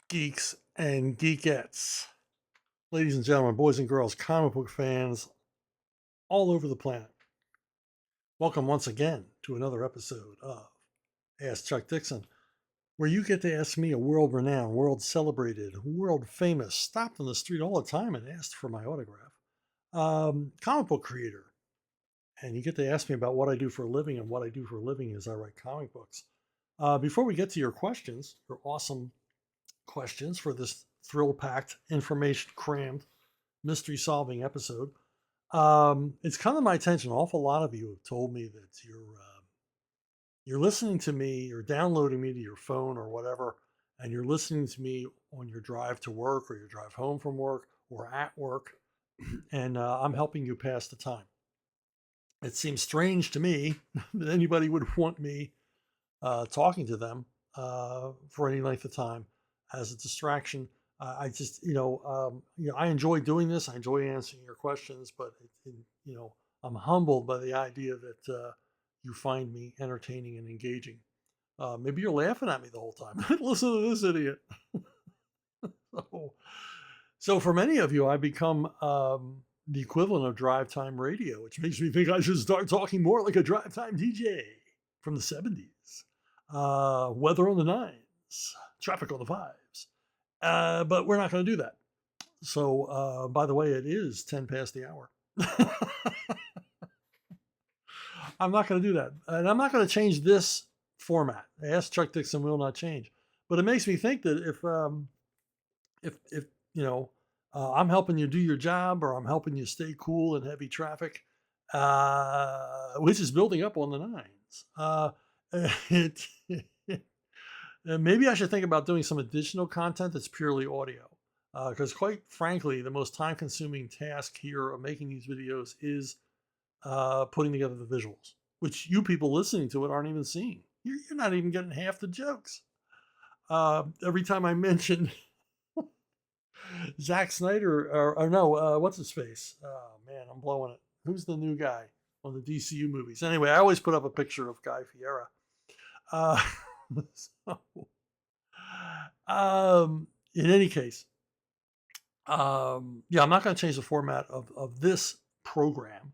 geeks and geekettes, ladies and gentlemen, boys and girls, comic book fans all over the planet. Welcome once again to another episode of Ask Chuck Dixon, where you get to ask me, a world renowned, world celebrated, world famous, stopped on the street all the time and asked for my autograph, comic book creator. And you get to ask me about what I do for a living, and what I do for a living is I write comic books. Before we get to your questions, your awesome questions for this thrill packed, information crammed, mystery solving episode. It's come to my attention. An awful lot of you have told me that you're listening to me, you're downloading me to your phone or whatever, and you're listening to me on your drive to work or your drive home from work or at work, and I'm helping you pass the time. It seems strange to me that anybody would want me talking to them for any length of time as a distraction. I just, I enjoy doing this. I enjoy answering your questions, but I'm humbled by the idea that you find me entertaining and engaging. Maybe you're laughing at me the whole time. Listen to this idiot. so, so for many of you, I become the equivalent of drive time radio, which makes me think I should start talking more like a drive time DJ from the 70s. Weather on the nines, traffic on the fives. But we're not going to do that. So, by the way, it is 10 past the hour. I'm not going to do that. And I'm not going to change this format. Ask Chuck Dixon will not change. But it makes me think that if I'm helping you do your job, or I'm helping you stay cool in heavy traffic, which is building up on the nines, maybe I should think about doing some additional content that's purely audio. Because quite frankly, the most time-consuming task here of making these videos is putting together the visuals, which you people listening to it aren't even seeing. You're not even getting half the jokes. Every time I mention Zack Snyder, or no, what's his face? Oh man, I'm blowing it. Who's the new guy on the DCU movies? Anyway, I always put up a picture of Guy Fieri. So, in any case, I'm not going to change the format of this program,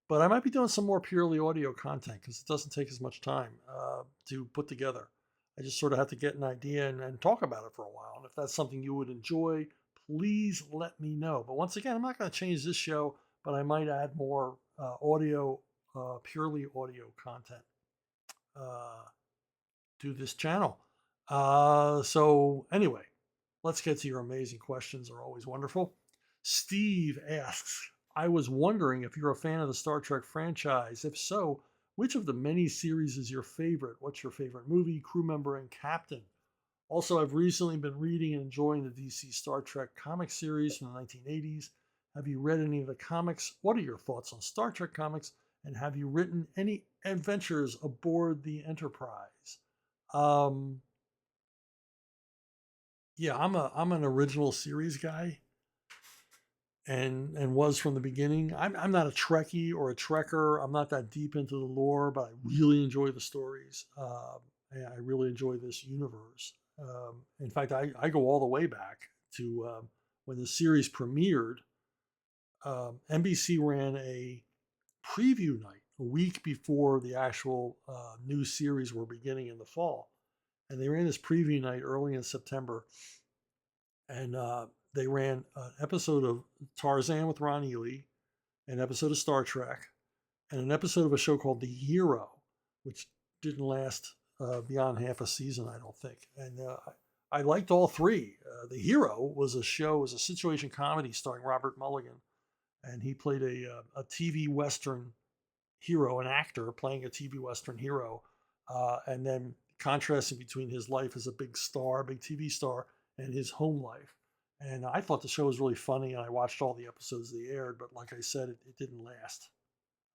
but I might be doing some more purely audio content because it doesn't take as much time to put together. I just sort of have to get an idea and talk about it for a while. And if that's something you would enjoy, please let me know. But once again, I'm not going to change this show, but I might add more purely audio content to this channel. So anyway, let's get to your amazing questions. They're always wonderful. Steve asks, I was wondering if you're a fan of the Star Trek franchise. If so, which of the many series is your favorite? What's your favorite movie, crew member, and captain? Also, I've recently been reading and enjoying the DC Star Trek comic series from the 1980s. Have you read any of the comics? What are your thoughts on Star Trek comics? And have you written any adventures aboard the Enterprise? Yeah, I'm an original series guy, and was from the beginning. I'm not a Trekkie or a Trekker. I'm not that deep into the lore, but I really enjoy the stories. And I really enjoy this universe. In fact, I go all the way back to when the series premiered. NBC ran a preview night a week before the actual new series were beginning in the fall, and they ran this preview night early in September, and they ran an episode of Tarzan with Ron Ely, an episode of Star Trek, and an episode of a show called The Hero, which didn't last beyond half a season, I don't think. And I liked all three. The Hero was a situation comedy starring Robert Mulligan, and he played a TV Western hero, an actor playing a TV Western hero, and then contrasting between his life as a big star, big TV star, and his home life. And I thought the show was really funny, and I watched all the episodes they aired, but like I said, it didn't last.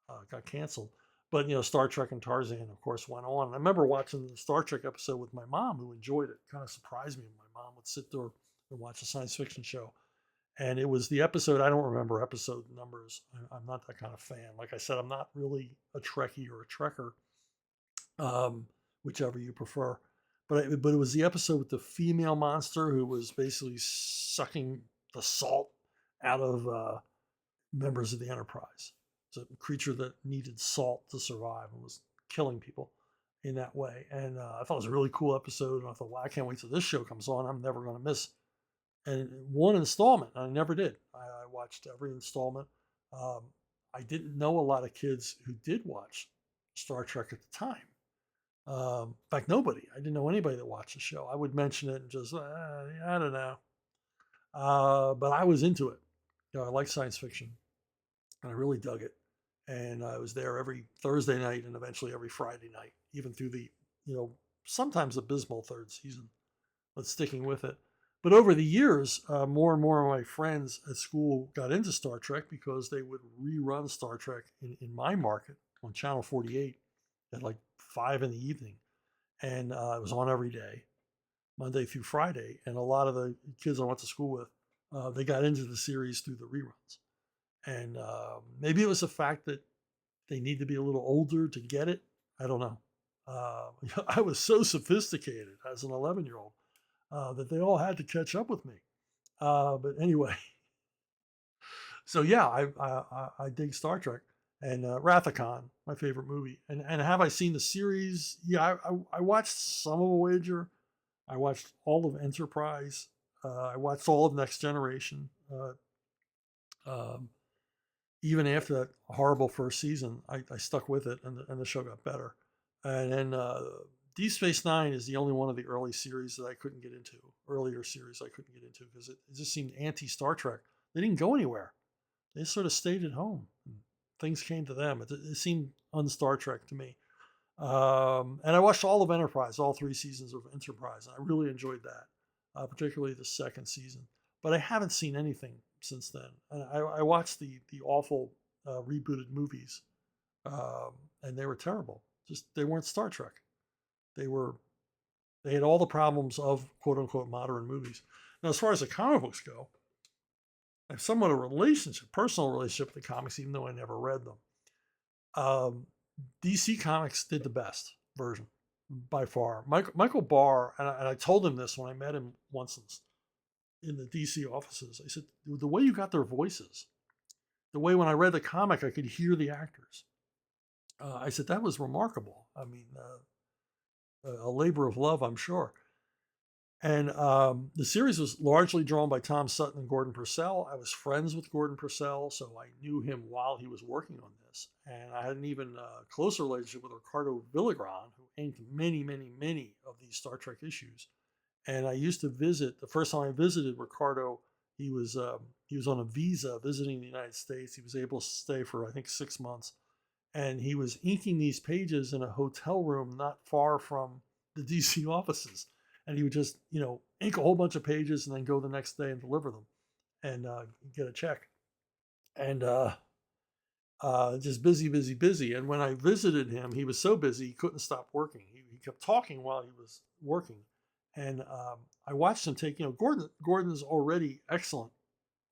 It got canceled. But, Star Trek and Tarzan, of course, went on. And I remember watching the Star Trek episode with my mom, who enjoyed it. Kind of surprised me when my mom would sit there and watch a science fiction show. And it was the episode, I don't remember episode numbers. I'm not that kind of fan. Like I said, I'm not really a Trekkie or a Trekker, whichever you prefer. but it was the episode with the female monster who was basically sucking the salt out of members of the Enterprise. It's a creature that needed salt to survive and was killing people in that way. And I thought it was a really cool episode. And I thought, wow, I can't wait till this show comes on. I'm never going to miss and one installment. I never did. I watched every installment. Um, I didn't know a lot of kids who did watch Star Trek at the time. In fact, nobody. I didn't know anybody that watched the show. I would mention it and just, I don't know. But I was into it. You know, I like science fiction, and I really dug it. And I was there every Thursday night and eventually every Friday night, even through the, sometimes abysmal third season, but sticking with it. But over the years, more and more of my friends at school got into Star Trek because they would rerun Star Trek in my market on Channel 48 at like 5 in the evening. And it was on every day, Monday through Friday. And a lot of the kids I went to school with, they got into the series through the reruns. And maybe it was the fact that they need to be a little older to get it. I don't know. I was so sophisticated as an 11-year-old that they all had to catch up with me. But anyway, so yeah, I dig Star Trek and Wrath of Khan, my favorite movie. And have I seen the series? Yeah, I watched some of Voyager. I watched all of Enterprise. I watched all of Next Generation. Even after that horrible first season, I stuck with it, and the show got better. And then Deep Space Nine is the only one of the earlier series I couldn't get into because it just seemed anti-Star Trek. They didn't go anywhere. They just sort of stayed at home. Things came to them. It seemed un-Star Trek to me. And I watched all of Enterprise, all 3 seasons of Enterprise. And I really enjoyed that, particularly the second season. But I haven't seen anything since then. And I watched the awful rebooted movies, and they were terrible. Just they weren't Star Trek. They had all the problems of quote unquote modern movies. Now, as far as the comic books go, I have somewhat a personal relationship with the comics, even though I never read them. DC Comics did the best version by far. Michael Barr, and I told him this when I met him once in the DC offices. I said, the way you got their voices, the way when I read the comic, I could hear the actors. I said, that was remarkable. I mean, a labor of love, I'm sure. And the series was largely drawn by Tom Sutton and Gordon Purcell. I was friends with Gordon Purcell, so I knew him while he was working on this. And I had an even closer relationship with Ricardo Villagrán, who inked many, many, many of these Star Trek issues. And I used to visit. The first time I visited Ricardo, he was on a visa visiting the United States. He was able to stay for I think 6 months, and he was inking these pages in a hotel room not far from the DC offices. And he would just ink a whole bunch of pages and then go the next day and deliver them, and get a check. And just busy, busy, busy. And when I visited him, he was so busy he couldn't stop working. He kept talking while he was working. And I watched him take, Gordon's already excellent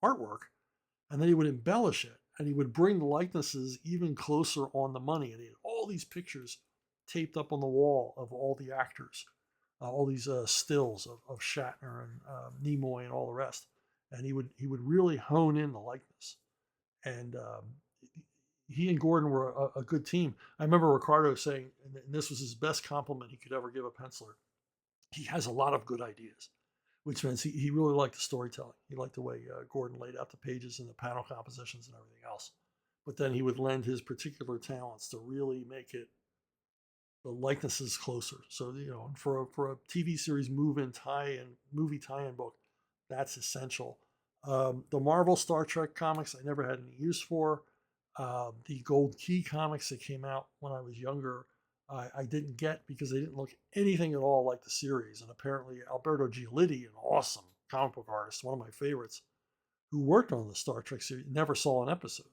artwork, and then he would embellish it, and he would bring the likenesses even closer on the money. And he had all these pictures taped up on the wall of all the actors, all these stills of Shatner and Nimoy and all the rest. And he would really hone in the likeness. And he and Gordon were a good team. I remember Ricardo saying, and this was his best compliment he could ever give a penciler, he has a lot of good ideas, which means he really liked the storytelling. He liked the way Gordon laid out the pages and the panel compositions and everything else. But then he would lend his particular talents to really make it the likenesses closer. So for a TV series movie tie-in book, that's essential. The Marvel Star Trek comics I never had any use for. The Gold Key comics that came out when I was younger, I didn't get because they didn't look anything at all like the series. And apparently Alberto Giolitti, an awesome comic book artist, one of my favorites, who worked on the Star Trek series, never saw an episode.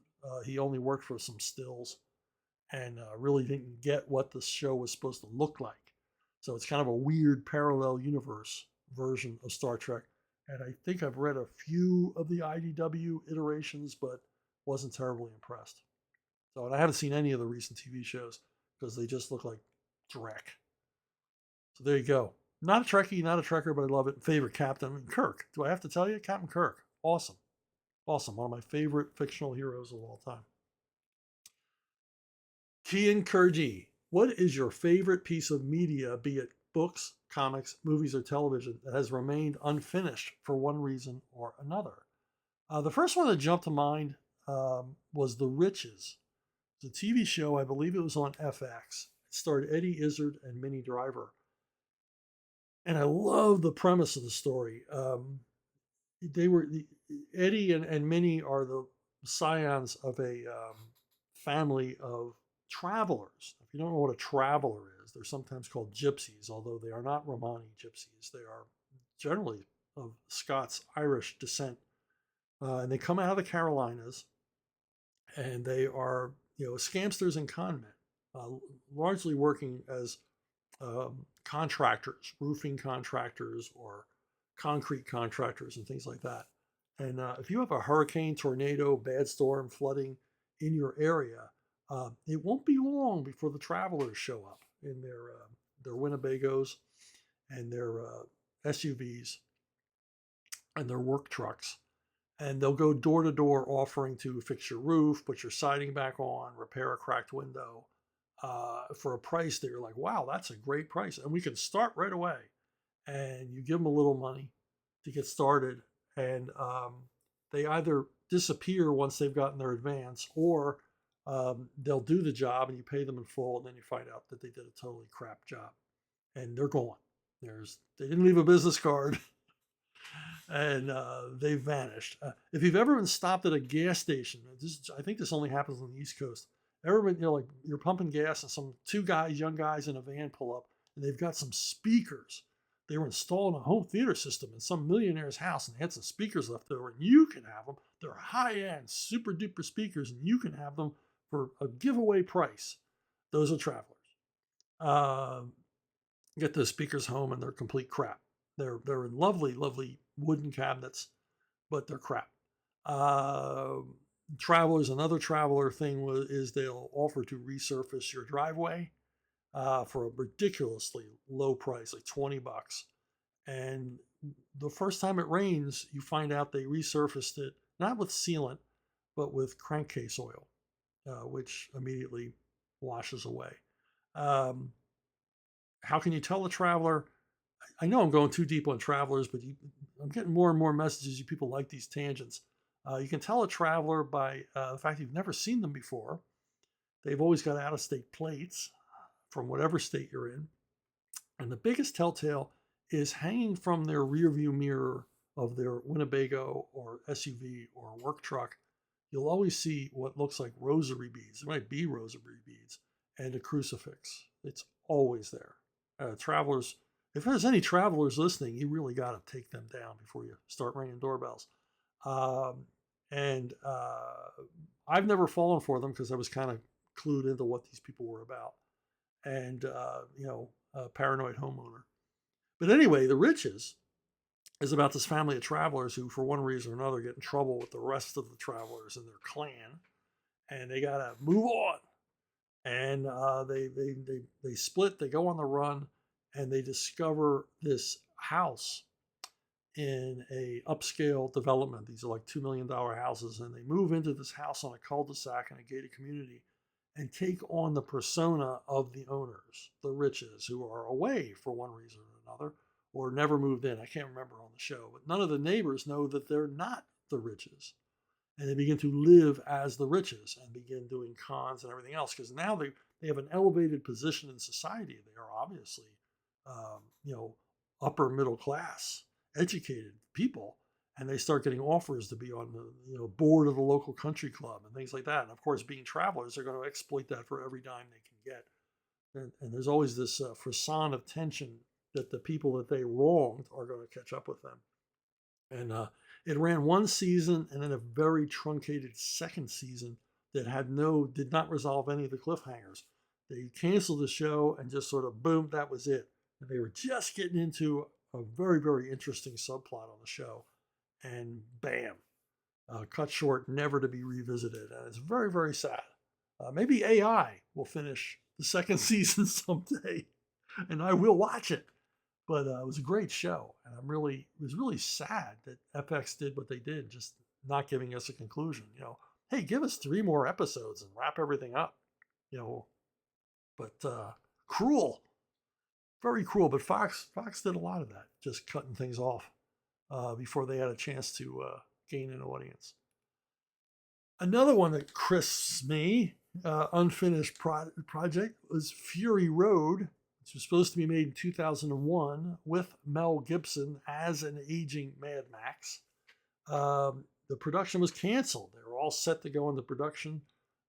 He only worked for some stills and really didn't get what the show was supposed to look like. So it's kind of a weird parallel universe version of Star Trek. And I think I've read a few of the IDW iterations, but wasn't terribly impressed. So, and I haven't seen any of the recent TV shows because they just look like dreck. So there you go. Not a Trekkie, not a Trekker, but I love it. Favorite Captain Kirk. Do I have to tell you? Captain Kirk. Awesome. Awesome. One of my favorite fictional heroes of all time. Kian Kurji, what is your favorite piece of media, be it books, comics, movies, or television, that has remained unfinished for one reason or another? The first one that jumped to mind was The Riches. It's a TV show, I believe it was on FX. It starred Eddie Izzard and Minnie Driver. And I love the premise of the story. They were Eddie and Minnie are the scions of a family of travelers. If you don't know what a traveler is, they're sometimes called gypsies, although they are not Romani gypsies. They are generally of Scots-Irish descent, and they come out of the Carolinas, and they are scamsters and con men, largely working as contractors, roofing contractors, or concrete contractors, and things like that. And if you have a hurricane, tornado, bad storm, flooding in your area, it won't be long before the travelers show up in their Winnebagos and their SUVs and their work trucks. And they'll go door to door offering to fix your roof, put your siding back on, repair a cracked window for a price that you're like, wow, that's a great price. And we can start right away. And you give them a little money to get started. And they either disappear once they've gotten their advance, or they'll do the job and you pay them in full. And then you find out that they did a totally crap job and they're gone. They didn't leave a business card. And they've vanished. If you've ever been stopped at a gas station, I think this only happens on the East Coast. Ever been, like you're pumping gas and some young guys in a van pull up, and they've got some speakers. They were installing a home theater system in some millionaire's house, and they had some speakers left over, and you can have them. They're high-end, super duper speakers, and you can have them for a giveaway price. Those are travelers. Get those speakers home, and they're complete crap. They're in lovely, lovely wooden cabinets, but they're crap. Travelers, another traveler thing is they'll offer to resurface your driveway for a ridiculously low price, like $20. And the first time it rains, you find out they resurfaced it, not with sealant, but with crankcase oil, which immediately washes away. How can you tell a traveler? I know I'm going too deep on travelers, but I'm getting more and more messages. You people like these tangents. You can tell a traveler by the fact you've never seen them before. They've always got out-of-state plates from whatever state you're in. And the biggest telltale is hanging from their rearview mirror of their Winnebago or SUV or work truck. You'll always see what looks like rosary beads. It might be rosary beads and a crucifix. It's always there. Travelers, if there's any travelers listening, you really got to take them down before you start ringing doorbells. And I've never fallen for them because I was kind of clued into what these people were about, and a paranoid homeowner. But anyway, The Riches is about this family of travelers who, for one reason or another, get in trouble with the rest of the travelers in their clan, and they gotta move on. And they split. They go on the run, and they discover this house in a upscale development. These are like $2 million houses, and they move into this house on a cul-de-sac in a gated community and take on the persona of the owners, the Riches, who are away for one reason or another, or never moved in. I can't remember on the show, but none of the neighbors know that they're not the Riches. And they begin to live as the Riches and begin doing cons and everything else, because now they have an elevated position in society. They are obviously, upper middle class, educated people, and they start getting offers to be on the board of the local country club and things like that. And of course, being travelers, they're going to exploit that for every dime they can get. And there's always this frisson of tension that the people that they wronged are going to catch up with them. And it ran one season and then a very truncated second season that did not resolve any of the cliffhangers. They canceled the show and just sort of boom, that was it. And they were just getting into a very, very interesting subplot on the show. And bam, cut short, never to be revisited. And it's very, very sad. Maybe AI will finish the second season someday, and I will watch it. But it was a great show, and it was really sad that FX did what they did, just not giving us a conclusion. Hey, give us 3 more episodes and wrap everything up. You know, but cruel, very cruel. But Fox did a lot of that, just cutting things off before they had a chance to gain an audience. Another one that crisps me, unfinished project, was Fury Road, which was supposed to be made in 2001 with Mel Gibson as an aging Mad Max. The production was canceled. They were all set to go into production.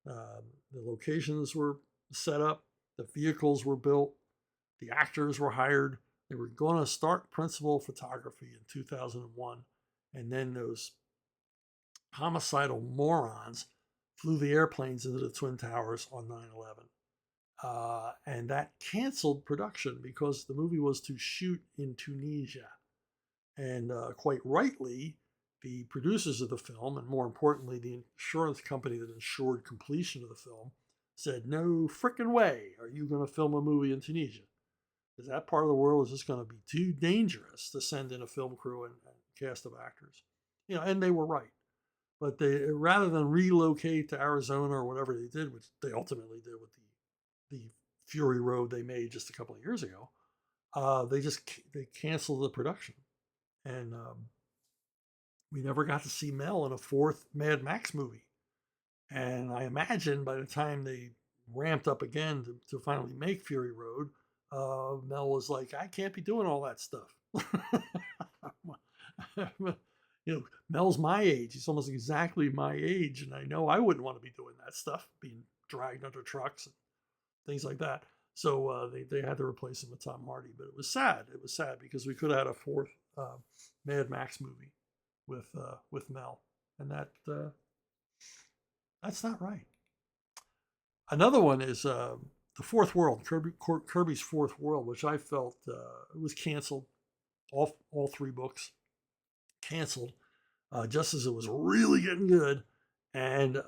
The locations were set up. The vehicles were built. The actors were hired. They were going to start principal photography in 2001. And then those homicidal morons flew the airplanes into the Twin Towers on 9/11. And that canceled production because the movie was to shoot in Tunisia. And quite rightly, the producers of the film, and more importantly, the insurance company that insured completion of the film, said, no frickin' way are you going to film a movie in Tunisia. Because that part of the world is just going to be too dangerous to send in a film crew and cast of actors. And they were right. But they, rather than relocate to Arizona or whatever they did, which they ultimately did with the Fury Road they made just a couple of years ago, they canceled the production, and we never got to see Mel in a 4th Mad Max movie. And I imagine by the time they ramped up again to finally make Fury Road, Mel was like, I can't be doing all that stuff. Mel's my age. He's almost exactly my age. And I know I wouldn't want to be doing that stuff, being dragged under trucks and things like that. So they had to replace him with Tom Hardy. But it was sad. It was sad because we could have had a 4th Mad Max movie with Mel. And that's not right. Another one is the Fourth World, Kirby's Fourth World, which I felt was canceled. All 3 books canceled just as it was really getting good, and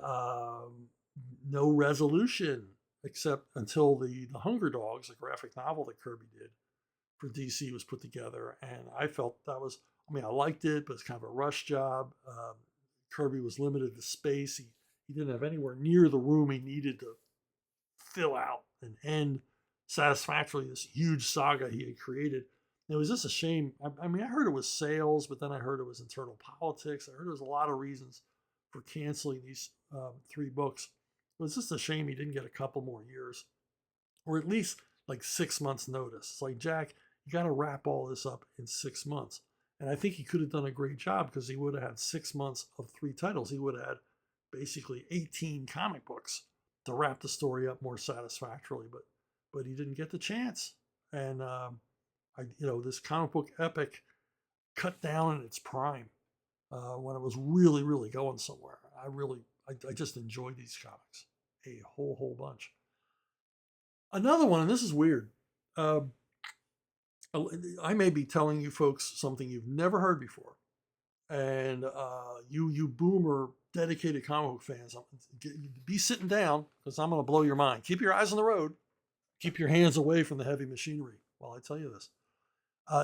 no resolution except until the Hunger Dogs, a graphic novel that Kirby did for DC, was put together. And I felt that was, I liked it, but it's kind of a rush job. Kirby was limited to space. He didn't have anywhere near the room he needed to fill out and end satisfactorily this huge saga he had created. It was just a shame. I heard it was sales, but then I heard it was internal politics. I heard there was a lot of reasons for canceling these 3 books. It was just a shame he didn't get a couple more years, or at least like 6 months notice. It's like, Jack, you got to wrap all this up in 6 months. And I think he could have done a great job because he would have had 6 months of 3 titles. He would have had basically 18 comic books to wrap the story up more satisfactorily, but he didn't get the chance. And this comic book epic cut down in its prime when it was really, really going somewhere. I just enjoyed these comics a whole bunch. Another one, and this is weird. I may be telling you folks something you've never heard before, and you boomer dedicated comic book fans, be sitting down because I'm going to blow your mind. Keep your eyes on the road. Keep your hands away from the heavy machinery while I tell you this.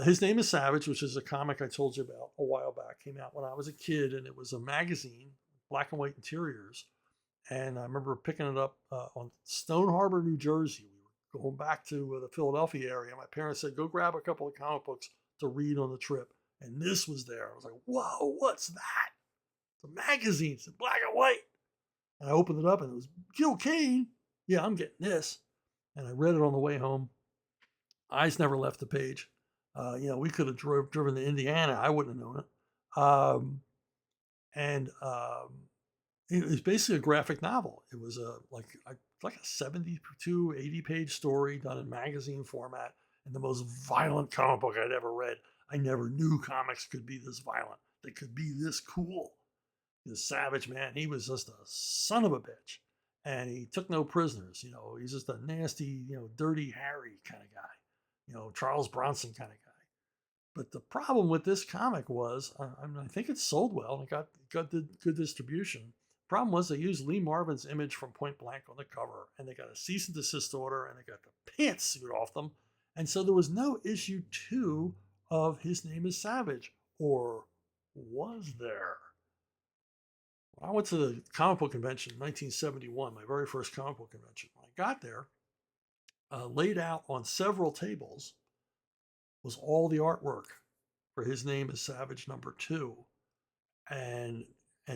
His Name is Savage, which is a comic I told you about a while back. Came out when I was a kid, and it was a magazine, black and white interiors. And I remember picking it up on Stone Harbor, New Jersey. We were going back to the Philadelphia area. My parents said, go grab a couple of comic books to read on the trip. And this was there. I was like, whoa, what's that? It's a magazine. It's in black and white. And I opened it up, and it was Gil Kane. Yeah, I'm getting this. And I read it on the way home. Eyes never left the page. We could have driven to Indiana. I wouldn't have known it. It was basically a graphic novel. It was like a 72, 80-page story done in magazine format, and the most violent comic book I'd ever read. I never knew comics could be this violent. They could be this cool. The Savage, man, he was just a son of a bitch. And he took no prisoners. He's just a nasty, dirty Harry kind of guy. Charles Bronson kind of guy. But the problem with this comic was, I think it sold well and it got good distribution. Problem was they used Lee Marvin's image from Point Blank on the cover, and they got a cease and desist order, and they got the pants suit off them, And so there was no issue 2 of His Name is Savage, or was there? When I went to the comic book convention in 1971, my very first comic book convention. When I got there, laid out on several tables was all the artwork for His Name is Savage #2. And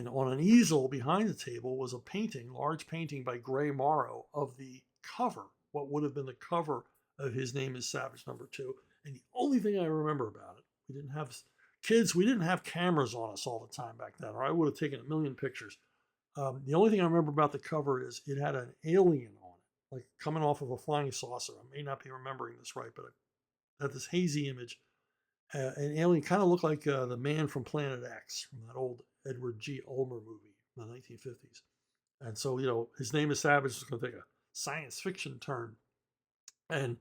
on an easel behind the table was a painting, large painting by Gray Morrow of the cover, what would have been the cover of His Name is Savage #2. And the only thing I remember about it, we didn't have cameras on us all the time back then, or I would have taken a million pictures. The only thing I remember about the cover is it had an alien on it, like coming off of a flying saucer. I may not be remembering this right, but I had this hazy image. An alien kind of looked like the man from Planet X, from that old Edward G. Ulmer movie from the 1950s. And so, His Name is Savage is going to take a science fiction turn. And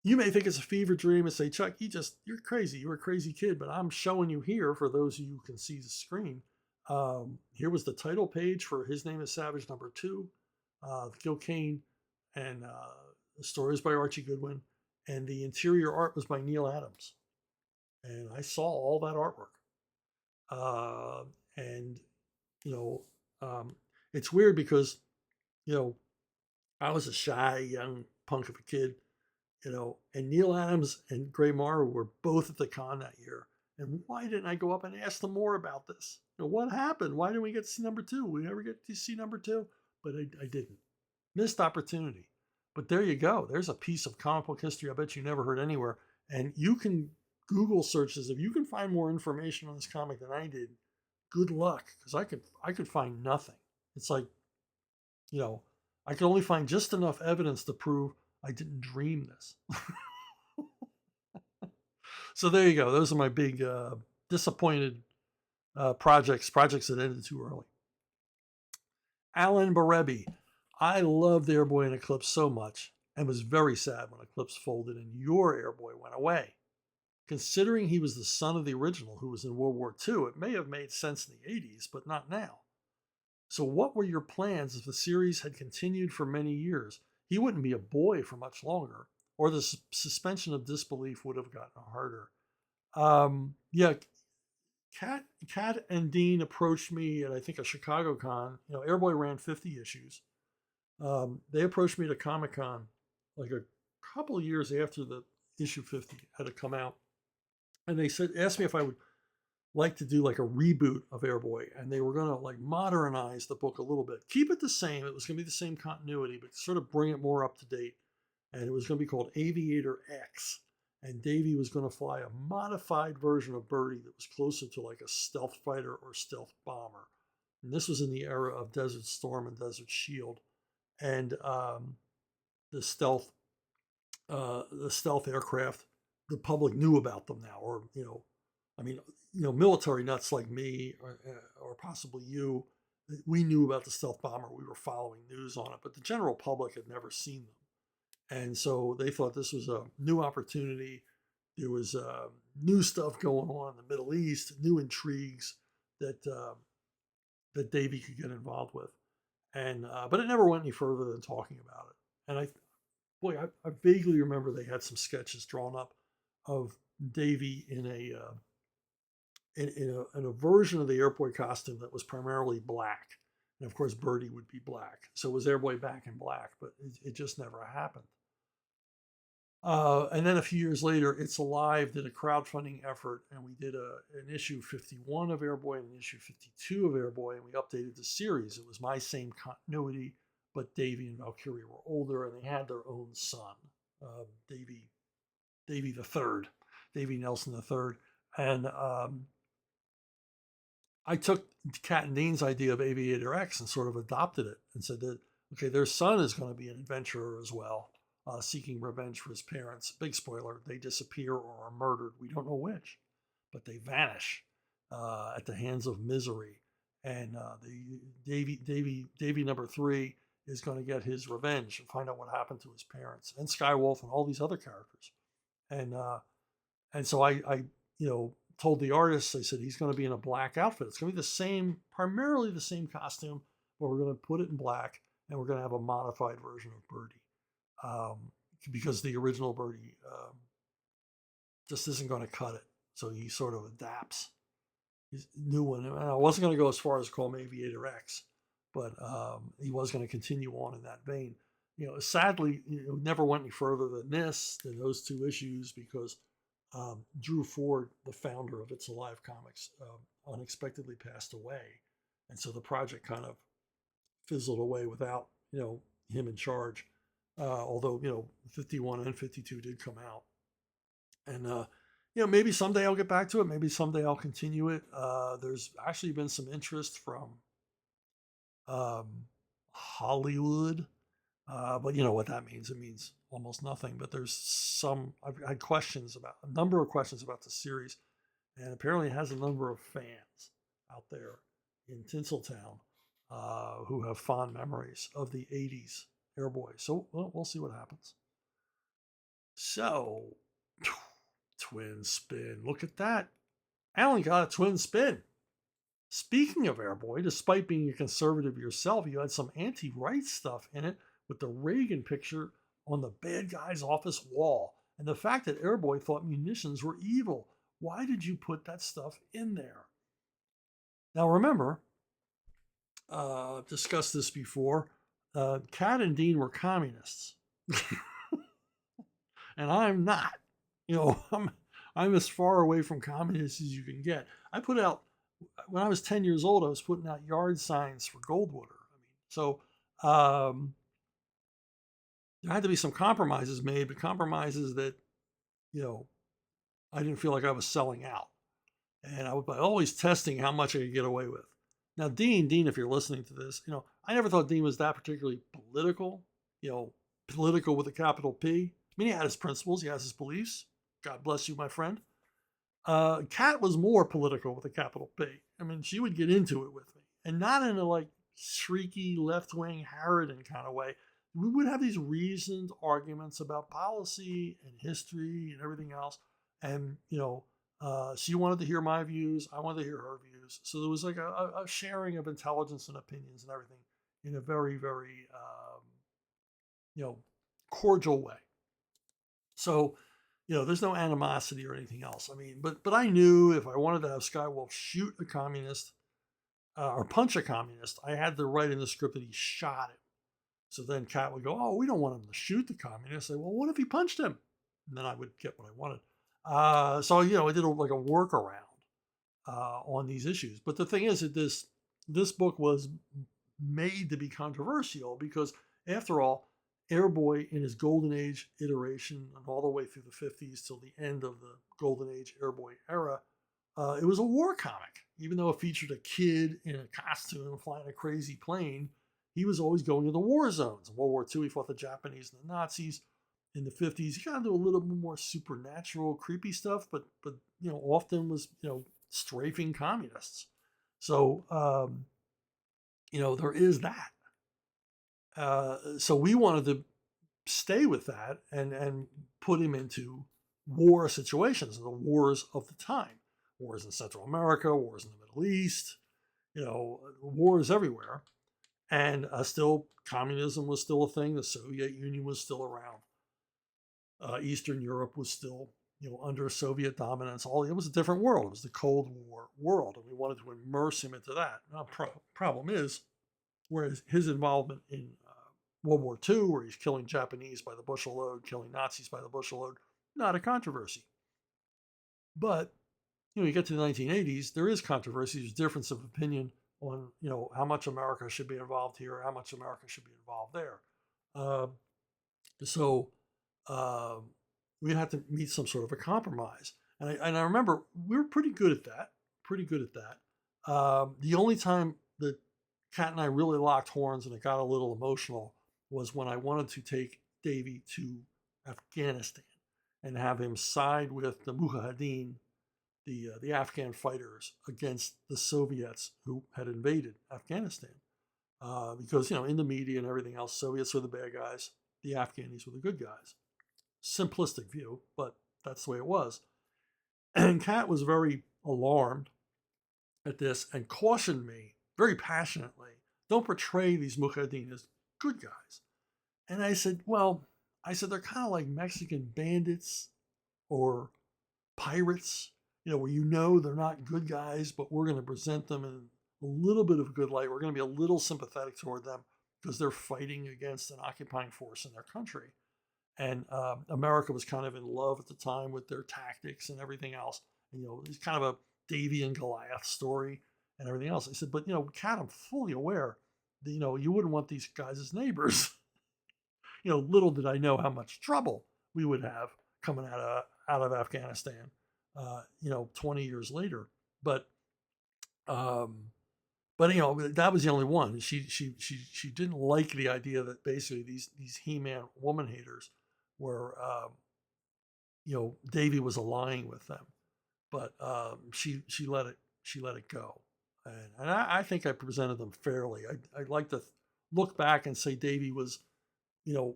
you may think it's a fever dream and say, Chuck, you're crazy. You're a crazy kid. But I'm showing you here, for those of you who can see the screen, here was the title page for His Name is Savage #2, Gil Kane, and the story is by Archie Goodwin. And the interior art was by Neil Adams. And I saw all that artwork. And, it's weird because, I was a shy young punk of a kid, and Neil Adams and Gray Morrow were both at the con that year. And why didn't I go up and ask them more about this? What happened? Why didn't we get to see #2? We never get to see #2, but I didn't. Missed opportunity. But there you go. There's a piece of comic book history I bet you never heard anywhere. And you can Google searches. If you can find more information on this comic than I did, good luck, because I could find nothing. It's like, I could only find just enough evidence to prove I didn't dream this. So there you go. Those are my big disappointed projects that ended too early. Alan Barebi. I loved Airboy and Eclipse so much and was very sad when Eclipse folded and your Airboy went away. Considering he was the son of the original who was in World War II, it may have made sense in the 80s, but not now. So what were your plans if the series had continued for many years? He wouldn't be a boy for much longer, or the suspension of disbelief would have gotten harder. Yeah, Kat and Dean approached me at, I think, a Chicago con. Airboy ran 50 issues. They approached me at a Comic-Con like a couple of years after the issue 50 had come out. And they asked me if I would like to do like a reboot of Airboy, and they were going to like modernize the book a little bit, keep it the same. It was going to be the same continuity, but sort of bring it more up to date. And it was going to be called Aviator X. And Davey was going to fly a modified version of Birdie that was closer to like a stealth fighter or stealth bomber. And this was in the era of Desert Storm and Desert Shield, and the stealth aircraft. The public knew about them now, or military nuts like me or possibly you, we knew about the stealth bomber. We were following news on it, but the general public had never seen them, and so they thought this was a new opportunity. There was new stuff going on in the Middle East, new intrigues that Davey could get involved with, and but it never went any further than talking about it. And I vaguely remember they had some sketches drawn up of Davey in a version of the Airboy costume that was primarily black, and of course Birdie would be black. So it was Airboy back in black, but it just never happened. And then a few years later, It's Alive did a crowdfunding effort, and we did an issue 51 of Airboy and an issue 52 of Airboy, and we updated the series. It was my same continuity, but Davey and Valkyrie were older, and they had their own son, Davey the third, Davey Nelson the third, and I took Kat and Dean's idea of Aviator X and sort of adopted it and said that, okay, their son is going to be an adventurer as well, seeking revenge for his parents. Big spoiler, they disappear or are murdered. We don't know which, but they vanish at the hands of misery. And the Davey #3 is going to get his revenge and find out what happened to his parents, and Skywolf and all these other characters. And so I told the artist, I said, he's going to be in a black outfit. It's going to be primarily the same costume, but we're going to put it in black, and we're going to have a modified version of Birdie. because the original Birdie just isn't going to cut it. So he sort of adapts his new one. And I wasn't going to go as far as call him Aviator X, but he was going to continue on in that vein. Sadly, it never went any further than those two issues, because Drew Ford, the founder of It's Alive Comics, unexpectedly passed away. And so the project kind of fizzled away without, him in charge. Although, 51 and 52 did come out. And, maybe someday I'll get back to it. Maybe someday I'll continue it. There's actually been some interest from Hollywood. But you know what that means. It means almost nothing. But I've had a number of questions about the series. And apparently it has a number of fans out there in Tinseltown who have fond memories of the 80s Airboy. So we'll see what happens. So, twin spin. Look at that. Alan got a twin spin. Speaking of Airboy, despite being a conservative yourself, you had some anti-right stuff in it with the Reagan picture on the bad guy's office wall. And the fact that Airboy thought munitions were evil. Why did you put that stuff in there? Now remember, I've discussed this before, Cade and Dean were communists. And I'm not. I'm as far away from communists as you can get. When I was 10 years old, I was putting out yard signs for Goldwater. So there had to be some compromises made, but compromises that, I didn't feel like I was selling out. And I was always testing how much I could get away with. Now, Dean, if you're listening to this, I never thought Dean was that particularly political, political with a capital P. He had his principles, he has his beliefs. God bless you, my friend. Kat was more political with a capital P. She would get into it with me, and not in a shrieky left-wing Harridan kind of way. We would have these reasoned arguments about policy and history and everything else. And, she wanted to hear my views. I wanted to hear her views. So there was a sharing of intelligence and opinions and everything in a very, very, cordial way. So, there's no animosity or anything else. But I knew if I wanted to have Skywolf shoot a communist or punch a communist, I had to write in the script that he shot him. So then Kat would go, "Oh, we don't want him to shoot the communist." I say, "Well, what if he punched him?" And then I would get what I wanted. So I did a workaround on these issues. But the thing is that this book was made to be controversial because, after all, Airboy in his Golden Age iteration and all the way through the 50s till the end of the Golden Age Airboy era, it was a war comic. Even though it featured a kid in a costume flying a crazy plane, he was always going to the war zones. In World War II, he fought the Japanese and the Nazis. In the 50s, he got into a little bit more supernatural, creepy stuff, but often was, strafing communists. So, there is that. So we wanted to stay with that and put him into war situations, the wars of the time. Wars in Central America, wars in the Middle East, wars everywhere. And still, communism was still a thing. The Soviet Union was still around. Eastern Europe was still, under Soviet dominance. It was a different world. It was the Cold War world, and we wanted to immerse him into that. Now, problem is, whereas his involvement in World War II, where he's killing Japanese by the bushel load, killing Nazis by the bushel load, not a controversy. But, you get to the 1980s, there is controversy. There's difference of opinion on, how much America should be involved here, how much America should be involved there. So we had to meet some sort of a compromise. And I remember we were pretty good at that. The only time that Kat and I really locked horns and it got a little emotional was when I wanted to take Davy to Afghanistan and have him side with the Mujahideen, the Afghan fighters, against the Soviets who had invaded Afghanistan. Because, in the media and everything else, Soviets were the bad guys, the Afghanis were the good guys. Simplistic view, but that's the way it was. And Kat was very alarmed at this and cautioned me very passionately, don't portray these Mujahideen as good guys. And I said, well, I said they're kind of like Mexican bandits or pirates, where they're not good guys, but we're going to present them in a little bit of a good light. We're going to be a little sympathetic toward them because they're fighting against an occupying force in their country. And America was kind of in love at the time with their tactics and everything else. And, it's kind of a Davy and Goliath story and everything else. I said, but, Kat, I'm fully aware that, you wouldn't want these guys as neighbors. Little did I know how much trouble we would have coming out of Afghanistan, 20 years later. But that was the only one. She didn't like the idea that basically these He-Man woman haters were, Davy was allying with them, but she let it go, and I think I presented them fairly. I'd like to look back and say Davy was,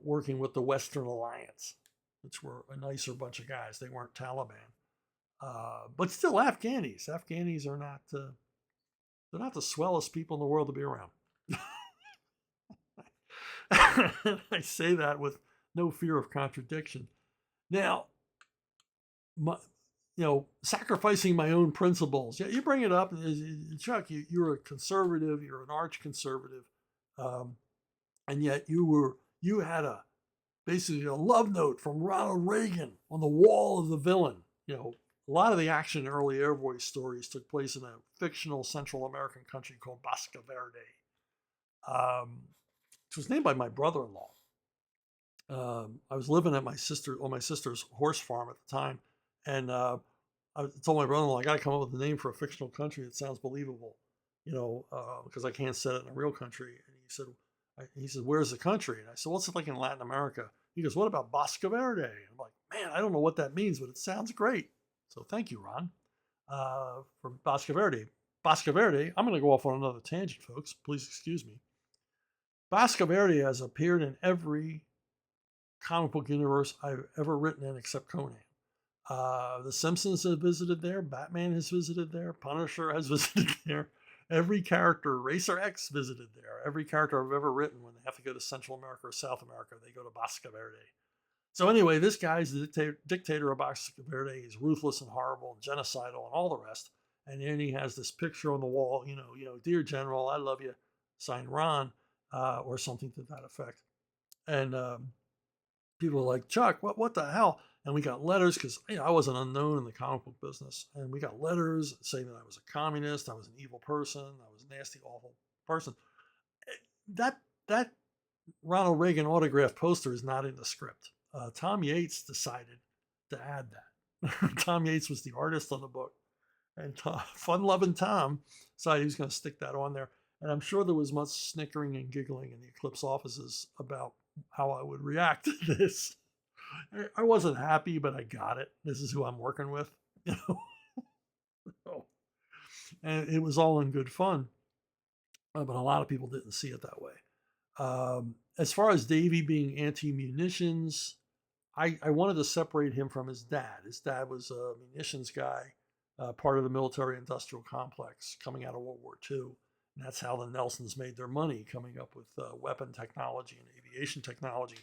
working with the Western Alliance, which were a nicer bunch of guys. They weren't Taliban, but still Afghanis. Afghanis are not. They're not the swellest people in the world to be around. I say that with no fear of contradiction. Now, sacrificing my own principles. Yeah, you bring it up, Chuck. You're a conservative. You're an arch conservative, and yet you had basically a love note from Ronald Reagan on the wall of the villain. A lot of the action in early Airboy stories took place in a fictional Central American country called Bosque Verde, which was named by my brother-in-law. I was living at my sister's horse farm at the time, and I told my brother-in-law, I got to come up with a name for a fictional country that sounds believable, because I can't set it in a real country. And he said, where's the country? And I said, what's it like in Latin America? He goes, what about Bosque Verde? And I'm like, man, I don't know what that means, but it sounds great. So thank you, Ron, for Bosque Verde. Bosque Verde, I'm going to go off on another tangent, folks. Please excuse me. Bosque Verde has appeared in every comic book universe I've ever written in except Conan. The Simpsons have visited there. Batman has visited there. Punisher has visited there. Every character, Racer X visited there. Every character I've ever written, when they have to go to Central America or South America, they go to Bosque Verde. So anyway, this guy's the dictator of Bosque Verde. He's ruthless and horrible and genocidal and all the rest. And then he has this picture on the wall, dear General, I love you, signed Ron, or something to that effect. And people were like, Chuck, what the hell? And we got letters because I was an unknown in the comic book business. And we got letters saying that I was a communist, I was an evil person, I was a nasty, awful person. That Ronald Reagan autograph poster is not in the script. Tom Yates decided to add that. Tom Yates was the artist on the book. And fun-loving Tom decided he was going to stick that on there. And I'm sure there was much snickering and giggling in the Eclipse offices about how I would react to this. I wasn't happy, but I got it. This is who I'm working with. And it was all in good fun. But a lot of people didn't see it that way. As far as Davy being anti-munitions, I wanted to separate him from his dad. His dad was a munitions guy, part of the military-industrial complex coming out of World War II. And that's how the Nelsons made their money, coming up with weapon technology and aviation technology.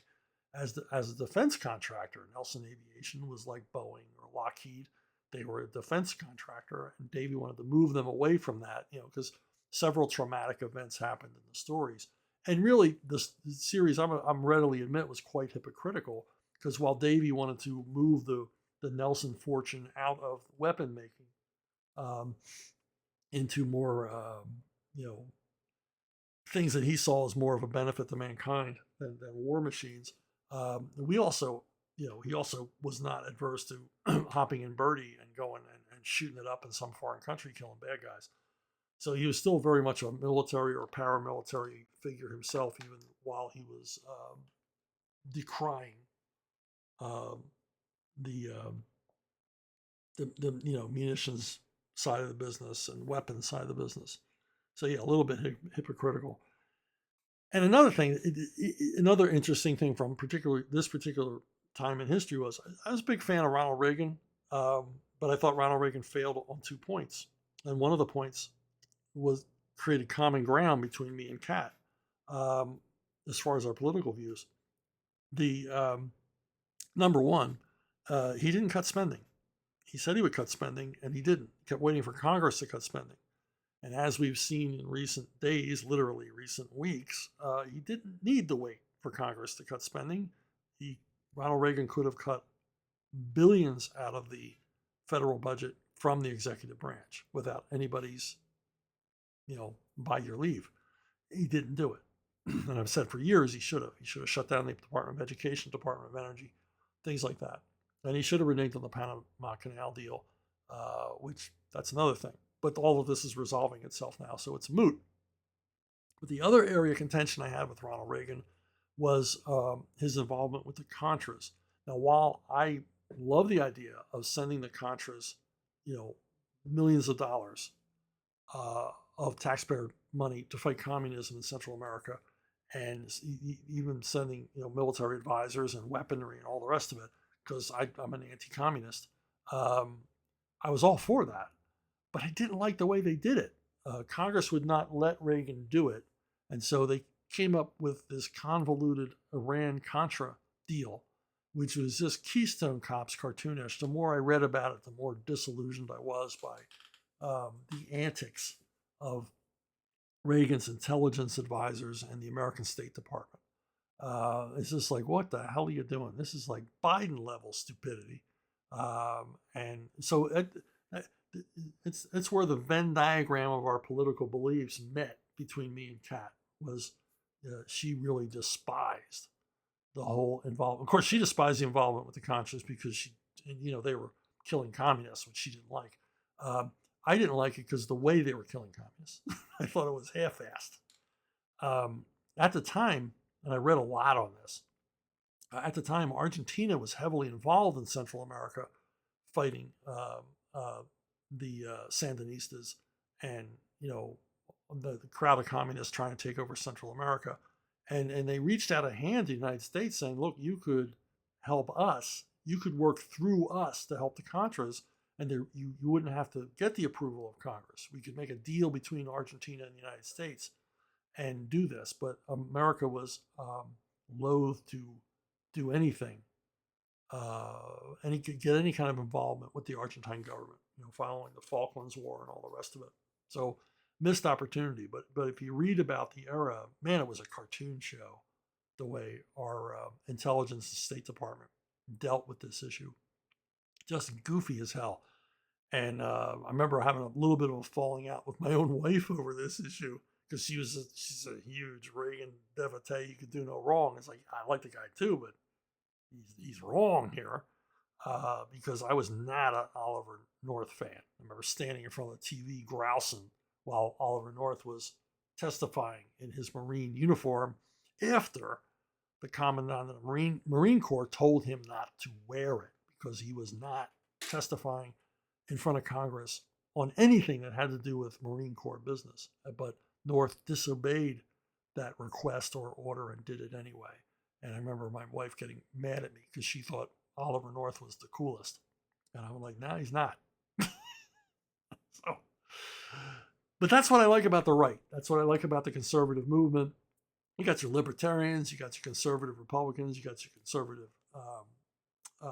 As a defense contractor, Nelson Aviation was like Boeing or Lockheed. They were a defense contractor, and Davy wanted to move them away from that, because several traumatic events happened in the stories. And really, the series, I'm readily admit, was quite hypocritical, because while Davy wanted to move the Nelson fortune out of weapon making into more, things that he saw as more of a benefit to mankind than war machines, he also was not adverse to hopping in Birdie and going and shooting it up in some foreign country, killing bad guys. So he was still very much a military or paramilitary figure himself, even while he was decrying the munitions side of the business and weapons side of the business. So yeah, a little bit hypocritical. And another thing, another interesting thing from this particular time in history was I was a big fan of Ronald Reagan, but I thought Ronald Reagan failed on 2 points. And one of the points was created common ground between me and Kat, as far as our political views. The number one, he didn't cut spending. He said he would cut spending, and he didn't. He kept waiting for Congress to cut spending. And as we've seen in recent days, literally recent weeks, he didn't need to wait for Congress to cut spending. Ronald Reagan could have cut billions out of the federal budget from the executive branch without anybody's, by your leave. He didn't do it. And I've said for years he should have. He should have shut down the Department of Education, Department of Energy, things like that. And he should have reneged on the Panama Canal deal, which that's another thing. But all of this is resolving itself now, so it's moot. But the other area of contention I had with Ronald Reagan was his involvement with the Contras. Now, while I love the idea of sending the Contras, millions of dollars of taxpayer money to fight communism in Central America, and even sending military advisors and weaponry and all the rest of it, because I'm an anti-communist, I was all for that. But I didn't like the way they did it. Congress would not let Reagan do it. And so they came up with this convoluted Iran-Contra deal, which was just Keystone Cops cartoonish. The more I read about it, the more disillusioned I was by the antics of Reagan's intelligence advisors and the American State Department. It's just like, what the hell are you doing? This is like Biden level stupidity. And so it's where the Venn diagram of our political beliefs met between me and Kat. Was she really despised the whole involvement. Of course, she despised the involvement with the Contras because they were killing communists, which she didn't like. I didn't like it because the way they were killing communists. I thought it was half-assed. At the time, and I read a lot on this, at the time, Argentina was heavily involved in Central America fighting the Sandinistas and, the crowd of communists trying to take over Central America. And they reached out a hand to the United States saying, look, you could help us. You could work through us to help the Contras, and you wouldn't have to get the approval of Congress. We could make a deal between Argentina and the United States and do this. But America was loath to do anything, get any kind of involvement with the Argentine government, following the Falklands War and all the rest of it. So missed opportunity. But if you read about the era, man, it was a cartoon show, the way our intelligence and State Department dealt with this issue. Just goofy as hell. And I remember having a little bit of a falling out with my own wife over this issue because she's a huge Reagan devotee. You could do no wrong. It's like, I like the guy too, but he's wrong here because I was not an Oliver North fan. I remember standing in front of the TV grousing while Oliver North was testifying in his Marine uniform after the commandant of the Marine Corps told him not to wear it because he was not testifying in front of Congress on anything that had to do with Marine Corps business. But North disobeyed that request or order and did it anyway. And I remember my wife getting mad at me because she thought Oliver North was the coolest. And I'm like, no, he's not. So, but that's what I like about the right. That's what I like about the conservative movement. You got your libertarians, you got your conservative Republicans, you got your conservative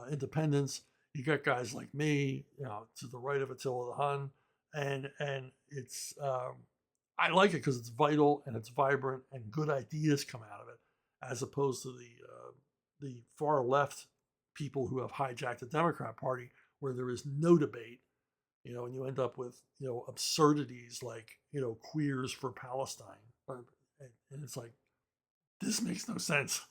independents. You got guys like me, to the right of Attila the Hun, and it's I like it because it's vital and it's vibrant and good ideas come out of it, as opposed to the far left people who have hijacked the Democrat Party, where there is no debate, and you end up with absurdities like queers for Palestine, and it's like, this makes no sense.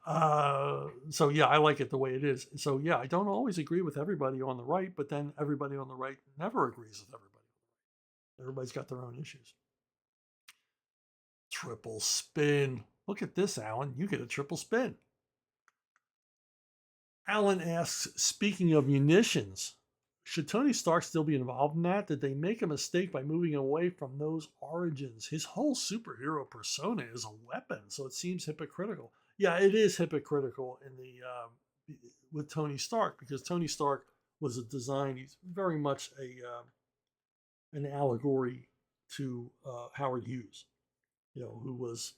So yeah, I like it the way it is. So yeah, I don't always agree with everybody on the right, but then everybody on the right never agrees with everybody. Everybody's got their own issues. Triple spin. Look at this, Alan. You get a triple spin. Alan asks, speaking of munitions, should Tony Stark still be involved in that? Did they make a mistake by moving away from those origins? His whole superhero persona is a weapon, so it seems hypocritical. Yeah, it is hypocritical in the with Tony Stark, because Tony Stark was a design. He's very much an allegory to Howard Hughes, who was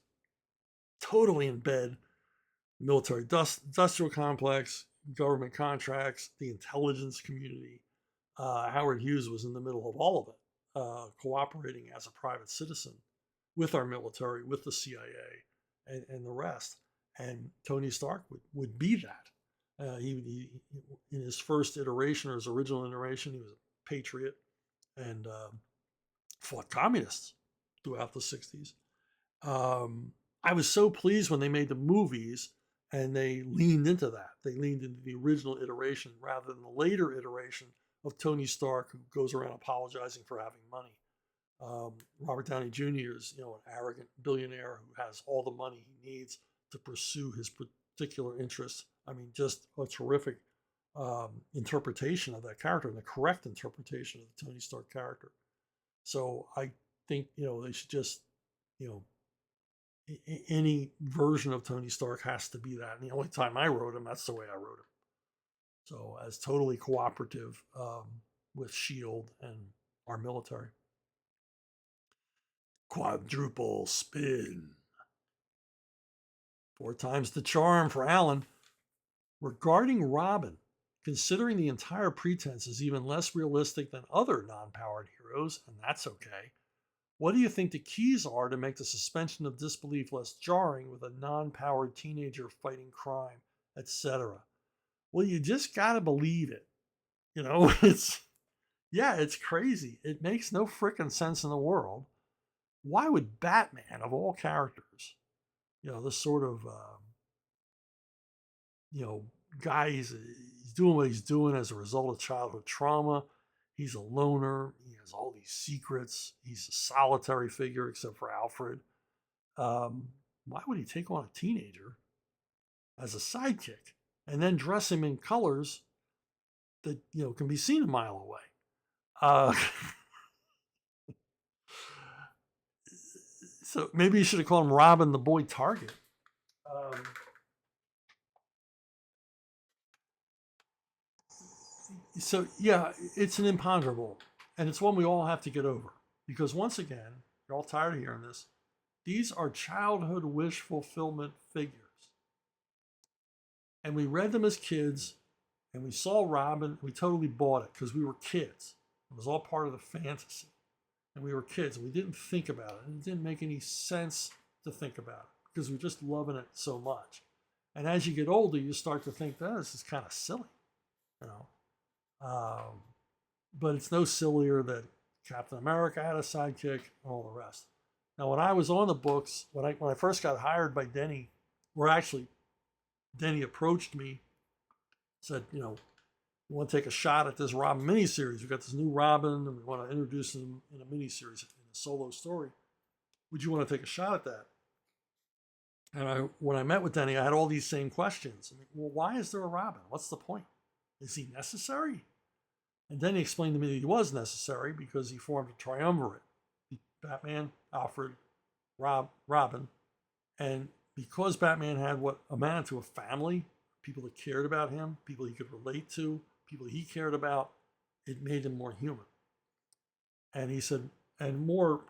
totally in bed military industrial complex, government contracts, the intelligence community. Howard Hughes was in the middle of all of it, cooperating as a private citizen with our military, with the CIA, and the rest. And Tony Stark would be that. He in his first iteration or his original iteration, he was a patriot and fought communists throughout the 60s. I was so pleased when they made the movies and they leaned into that. They leaned into the original iteration rather than the later iteration of Tony Stark, who goes around apologizing for having money. Robert Downey Jr. is, an arrogant billionaire who has all the money he needs to pursue his particular interests. I mean, just a terrific interpretation of that character and the correct interpretation of the Tony Stark character. So I think, they should just, any version of Tony Stark has to be that. And the only time I wrote him, that's the way I wrote him. So as totally cooperative with S.H.I.E.L.D. and our military. Quadruple spin. 4 times the charm for Alan. Regarding Robin, considering the entire pretense is even less realistic than other non-powered heroes, and that's okay, what do you think the keys are to make the suspension of disbelief less jarring with a non-powered teenager fighting crime, etc.? Well, you just got to believe it. It's crazy. It makes no frickin' sense in the world. Why would Batman, of all characters, this sort of, guy, he's doing what he's doing as a result of childhood trauma. He's a loner. He has all these secrets. He's a solitary figure, except for Alfred. Why would he take on a teenager as a sidekick and then dress him in colors that can be seen a mile away? So maybe you should have called him Robin the Boy Target. So yeah, it's an imponderable, and it's one we all have to get over, because once again, you're all tired of hearing this. These are childhood wish fulfillment figures, and we read them as kids, and we saw Robin. We totally bought it because we were kids. It was all part of the fantasy, and we were kids, and we didn't think about it, and it didn't make any sense to think about it because we're just loving it so much. And as you get older, you start to think, oh, this is kind of silly, but it's no sillier that Captain America had a sidekick and all the rest. Now, when I was on the books, when I first got hired by Denny, or actually Denny approached me, said, you want to take a shot at this Robin miniseries. We got this new Robin, and we want to introduce him in a miniseries, in a solo story. Would you want to take a shot at that? And when I met with Denny, I had all these same questions. Well, why is there a Robin? What's the point? Is he necessary? And then he explained to me that he was necessary because he formed a triumvirate. Batman, Alfred, Robin. And because Batman had what amounted to a family, people that cared about him, people he could relate to, people he cared about, it made him more human. And he said, and more,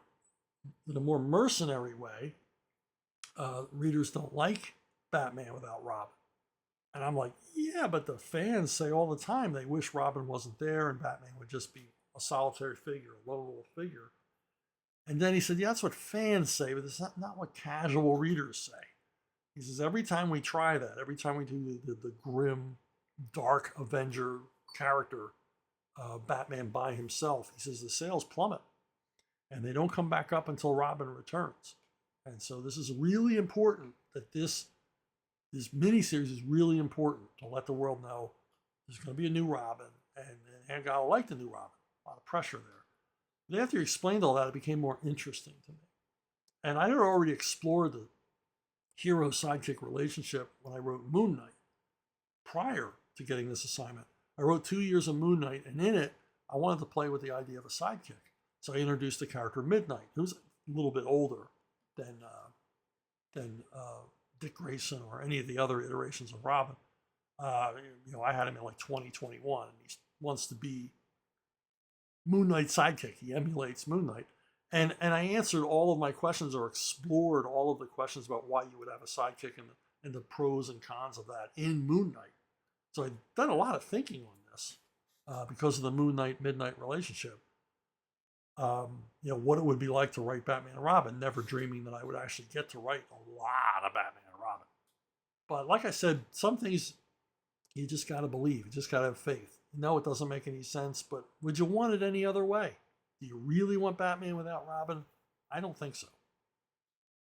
in a more mercenary way, readers don't like Batman without Robin. And I'm like, yeah, but the fans say all the time they wish Robin wasn't there and Batman would just be a solitary figure, a lone wolf figure. And then he said, yeah, that's what fans say, but it's not what casual readers say. He says, every time we try that, every time we do the grim, dark Avenger character, Batman by himself, he says the sales plummet. And they don't come back up until Robin returns. And so this is really important that this miniseries is really important to let the world know there's going to be a new Robin, and I got to like the new Robin. A lot of pressure there. But after he explained all that, it became more interesting to me. And I had already explored the hero-sidekick relationship when I wrote Moon Knight. Prior to getting this assignment, I wrote 2 years of Moon Knight, and in it, I wanted to play with the idea of a sidekick. So I introduced the character Midnight, who's a little bit older than Dick Grayson or any of the other iterations of Robin. I had him in like 2021, and he wants to be Moon Knight's sidekick. He emulates Moon Knight. And I answered all of my questions or explored all of the questions about why you would have a sidekick and the pros and cons of that in Moon Knight. So I've done a lot of thinking on this because of the Moon Knight Midnight relationship. What it would be like to write Batman and Robin, never dreaming that I would actually get to write a lot of Batman and Robin. But like I said, some things you just got to believe. You just got to have faith. No, it doesn't make any sense, but would you want it any other way? Do you really want Batman without Robin? I don't think so.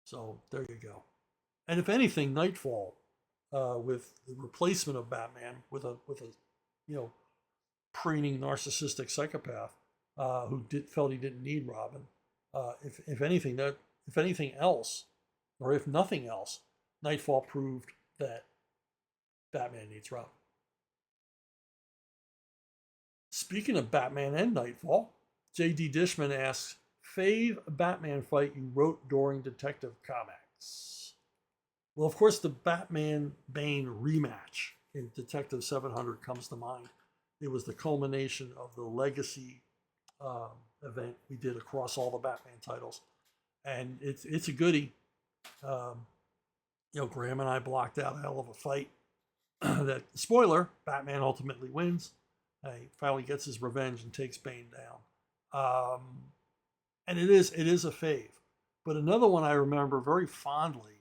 So there you go. And if anything, Nightfall, with the replacement of Batman with a preening narcissistic psychopath who felt he didn't need Robin. If anything else, or if nothing else, Nightfall proved that Batman needs Robin. Speaking of Batman and Nightfall, J.D. Dishman asks, fave Batman fight you wrote during Detective Comics? Well, of course, the Batman-Bane rematch in Detective 700 comes to mind. It was the culmination of the Legacy event we did across all the Batman titles. And it's a goodie. Graham and I blocked out a hell of a fight. That, spoiler, Batman ultimately wins. He finally gets his revenge and takes Bane down. And it is a fave. But another one I remember very fondly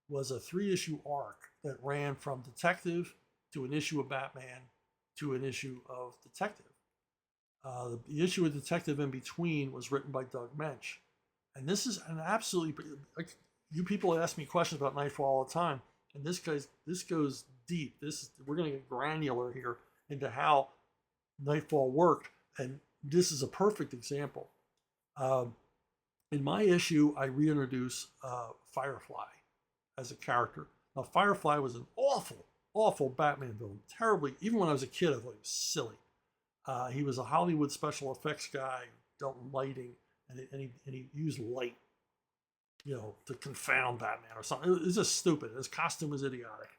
was a 3-issue arc that ran from Detective to an issue of Batman to an issue of Detective. The issue of Detective in between was written by Doug Mensch. And this is an absolutely, you people ask me questions about Nightfall all the time, and this goes deep. We're going to get granular here into how Nightfall worked, and this is a perfect example. In my issue, I reintroduce Firefly as a character. Now, Firefly was an awful Batman villain. Terribly, even when I was a kid, I thought he was silly. He was a Hollywood special effects guy, dealt in lighting, and he used light, to confound Batman or something. It was just stupid. His costume was idiotic,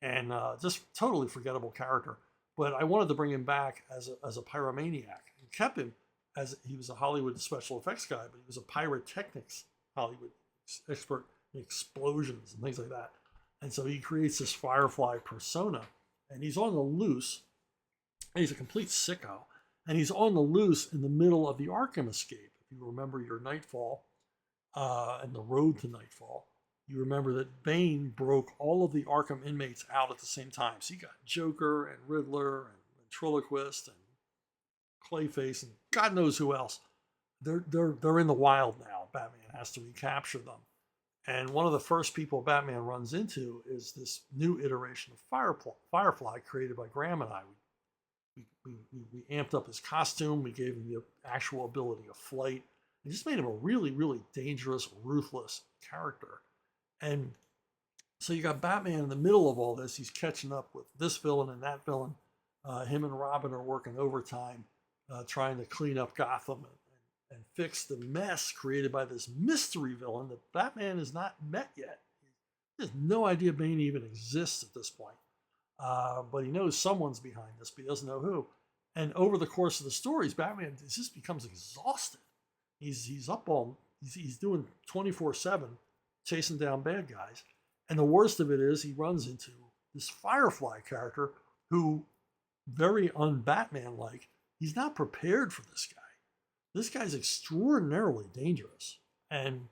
and just totally forgettable character. But I wanted to bring him back as a pyromaniac, and kept him as he was a Hollywood special effects guy, but he was a pyrotechnics Hollywood expert in explosions and things like that. And so he creates this Firefly persona, and he's on the loose. And he's a complete sicko. And he's on the loose in the middle of the Arkham escape. If you remember your Nightfall and the road to Nightfall, you remember that Bane broke all of the Arkham inmates out at the same time. So you got Joker and Riddler and Ventriloquist and Clayface and God knows who else. They're in the wild now. Batman has to recapture them. And one of the first people Batman runs into is this new iteration of Firefly created by Graham and I. We amped up his costume. We gave him the actual ability of flight. It just made him a really, really dangerous, ruthless character. And so you got Batman in the middle of all this. He's catching up with this villain and that villain. Him and Robin are working overtime, trying to clean up Gotham and fix the mess created by this mystery villain that Batman has not met yet. He has no idea Bane even exists at this point. But he knows someone's behind this, but he doesn't know who. And over the course of the stories, Batman just becomes exhausted. He's doing 24/7, chasing down bad guys. And the worst of it is he runs into this Firefly character who, very un-Batman-like, he's not prepared for this guy. This guy's extraordinarily dangerous. And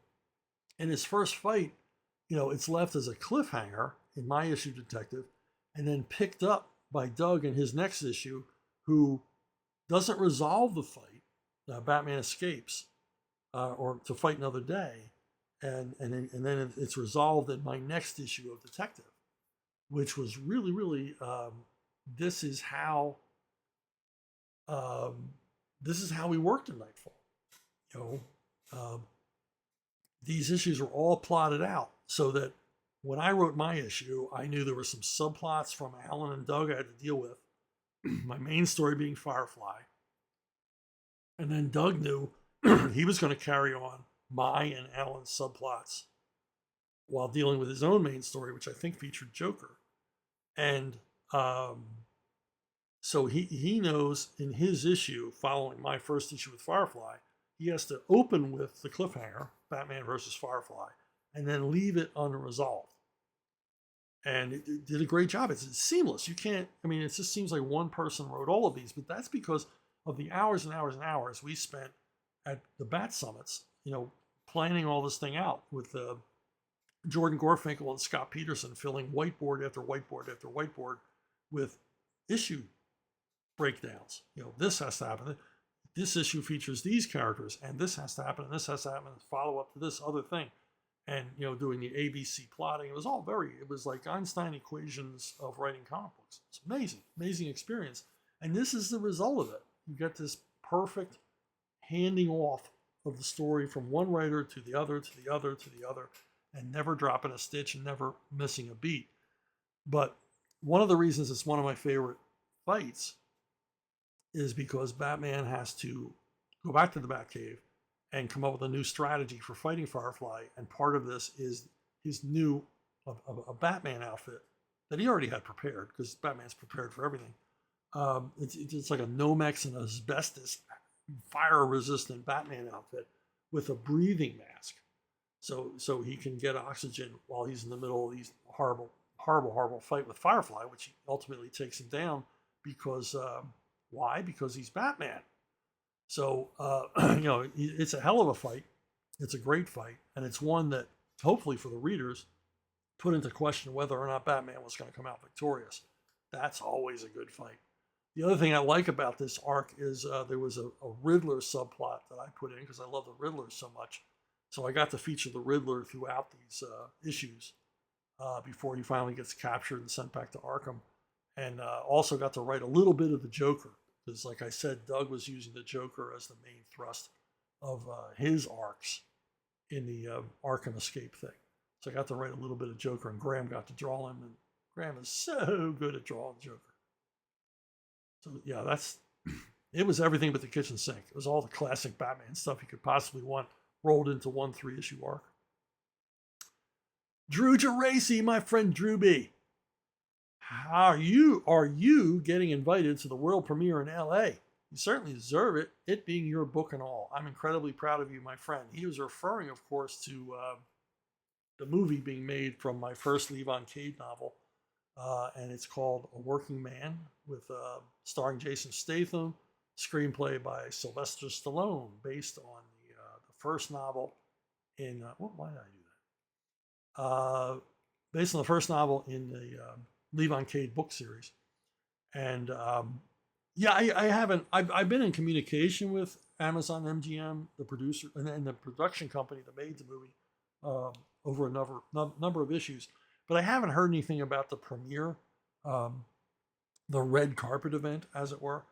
in his first fight, it's left as a cliffhanger in my issue Detective, and then picked up by Doug in his next issue, who doesn't resolve the fight. Batman escapes, or to fight another day, and then it's resolved in my next issue of Detective, which was really, really, this is how we worked in Nightfall. These issues were all plotted out so that when I wrote my issue, I knew there were some subplots from Alan and Doug I had to deal with. My main story being Firefly. And then Doug knew he was going to carry on my and Alan's subplots while dealing with his own main story, which I think featured Joker. And so he knows in his issue, following my first issue with Firefly, he has to open with the cliffhanger, Batman versus Firefly, and then leave it unresolved. and it did a great job. It's seamless. You can't, I mean, it just seems like one person wrote all of these, but that's because of the hours and hours and hours we spent at the Bat Summits, planning all this thing out with Jordan Gorfinkel and Scott Peterson filling whiteboard after whiteboard after whiteboard with issue breakdowns. This has to happen. This issue features these characters, and this has to happen, and this has to happen, and follow up to this other thing. And, doing the ABC plotting. It was like Einstein equations of writing comic books. It's amazing, amazing experience. And this is the result of it. You get this perfect handing off of the story from one writer to the other, to the other, to the other, and never dropping a stitch and never missing a beat. But one of the reasons it's one of my favorite fights is because Batman has to go back to the Batcave and come up with a new strategy for fighting Firefly. And part of this is his new a Batman outfit that he already had prepared, because Batman's prepared for everything. It's like a Nomex and asbestos fire-resistant Batman outfit with a breathing mask, so he can get oxygen while he's in the middle of these horrible fight with Firefly, which ultimately takes him down. Because why? Because he's Batman. So it's a hell of a fight. It's a great fight, and it's one that hopefully for the readers put into question whether or not Batman was going to come out victorious. That's always a good fight. The other thing I like about this arc is there was a Riddler subplot that I put in because I love the Riddler so much. So I got to feature the Riddler throughout these issues before he finally gets captured and sent back to Arkham. And also got to write a little bit of the Joker, because like I said, Doug was using the Joker as the main thrust of his arcs in the Arkham Escape thing. So I got to write a little bit of Joker, and Graham got to draw him, and Graham is so good at drawing Joker. So yeah, it was everything but the kitchen sink. It was all the classic Batman stuff you could possibly want rolled into one 3-issue arc. Drew Geraci, my friend Drew B. Are you getting invited to the world premiere in LA? You certainly deserve it, it being your book and all. I'm incredibly proud of you, my friend. He was referring, of course, to the movie being made from my first Levon Cade novel. And it's called A Working Man, with starring Jason Statham, screenplay by Sylvester Stallone, based on the first novel in why did I do that? Based on the first novel in the Levon Cade book series. And I haven't. I've been in communication with Amazon MGM, the producer, and the production company that made the movie over a number of issues. But I haven't heard anything about the premiere, the red carpet event, as it were.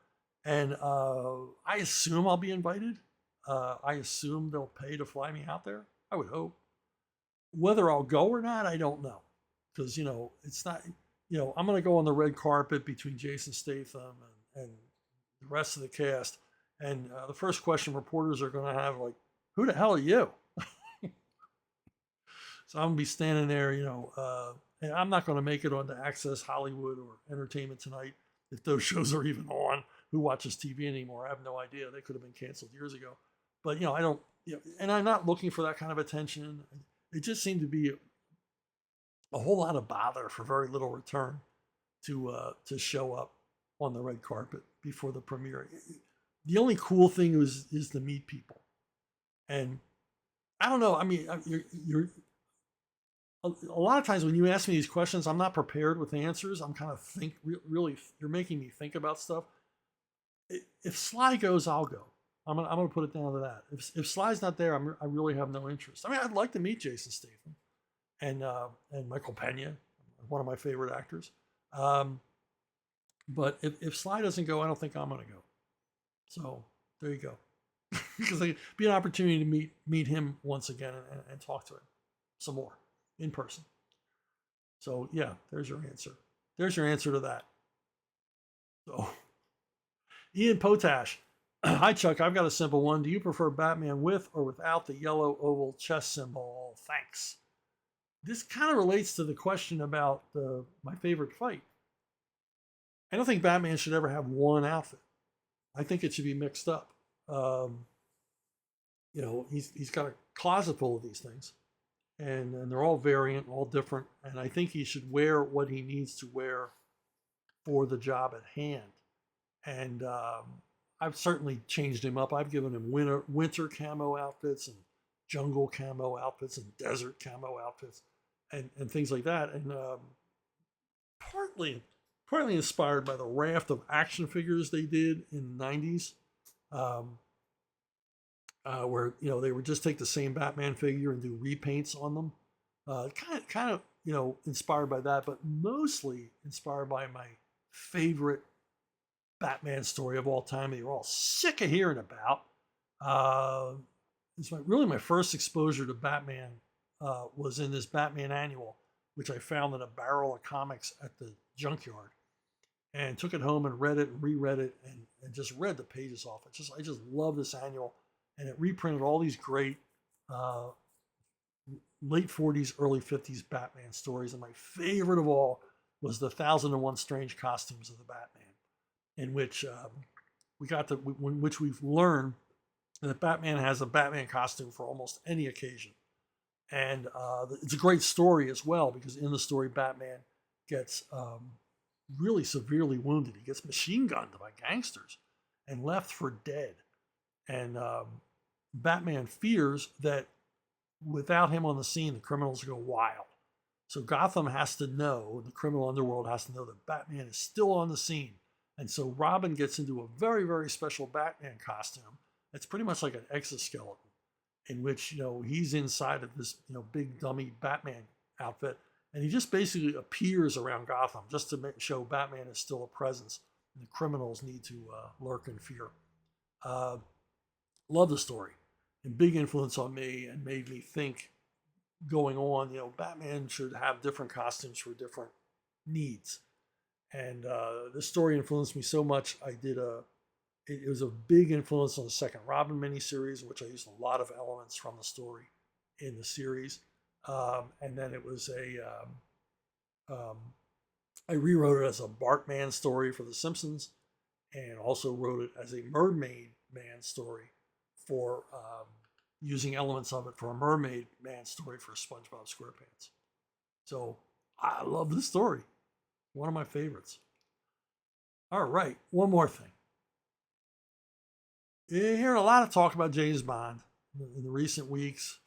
And I assume I'll be invited. I assume they'll pay to fly me out there. I would hope. Whether I'll go or not, I don't know. Because, it's not, I'm going to go on the red carpet between Jason Statham and the rest of the cast. And the first question reporters are going to have, like, who the hell are you? So I'm going to be standing there, and I'm not going to make it on to Access Hollywood or Entertainment Tonight, if those shows are even on. Who watches TV anymore? I have no idea. They could have been canceled years ago. But, I don't, and I'm not looking for that kind of attention. It just seemed to be a whole lot of bother for very little return to show up on the red carpet before the premiere. The only cool thing is to meet people. And I don't know. I mean, you're a lot of times when you ask me these questions, I'm not prepared with answers. I'm kind of really, you're making me think about stuff. If Sly goes, I'll go. I'm gonna put it down to that. If Sly's not there, I really have no interest. I mean, I'd like to meet Jason Statham and Michael Pena, one of my favorite actors. But if Sly doesn't go, I don't think I'm gonna go. So there you go. Because it'd be an opportunity to meet him once again and talk to him some more in person. So yeah, there's your answer. There's your answer to that. So Ian Potash. Hi, Chuck. I've got a simple one. Do you prefer Batman with or without the yellow oval chest symbol? Thanks. This kind of relates to the question about my favorite fight. I don't think Batman should ever have one outfit. I think it should be mixed up. He's got a closet full of these things. and they're all variant, all different. And I think he should wear what he needs to wear for the job at hand. And I've certainly changed him up. I've given him winter camo outfits and jungle camo outfits and desert camo outfits and things like that. And partly inspired by the raft of action figures they did in the 90s. Um, where they would just take the same Batman figure and do repaints on them. Kind of inspired by that, but mostly inspired by my favorite Batman story of all time that you're all sick of hearing about. It's really my first exposure to Batman was in this Batman annual, which I found in a barrel of comics at the junkyard, and took it home and read it and reread it and just read the pages off. I just love this annual, and it reprinted all these great late 40s, early 50s Batman stories. And my favorite of all was the 1001 Strange Costumes of the Batman, in which we've learned that Batman has a Batman costume for almost any occasion. And it's a great story as well, because in the story, Batman gets really severely wounded. He gets machine gunned by gangsters and left for dead. And Batman fears that without him on the scene, the criminals go wild. So Gotham has to know, the criminal underworld has to know that Batman is still on the scene. And so Robin gets into a very, very special Batman costume. It's pretty much like an exoskeleton, in which, he's inside of this, big dummy Batman outfit. And he just basically appears around Gotham just to show Batman is still a presence. And the criminals need to lurk in fear. Love the story. And big influence on me, and made me think going on, Batman should have different costumes for different needs. And this story influenced me so much. It was a big influence on the second Robin miniseries, which I used a lot of elements from the story in the series. And then it was I rewrote it as a Bartman story for The Simpsons, and also wrote it as a Mermaid Man story for using elements of it for a Mermaid Man story for SpongeBob SquarePants. So I love this story. One of my favorites. All right, one more thing. You're hearing a lot of talk about James Bond in the recent weeks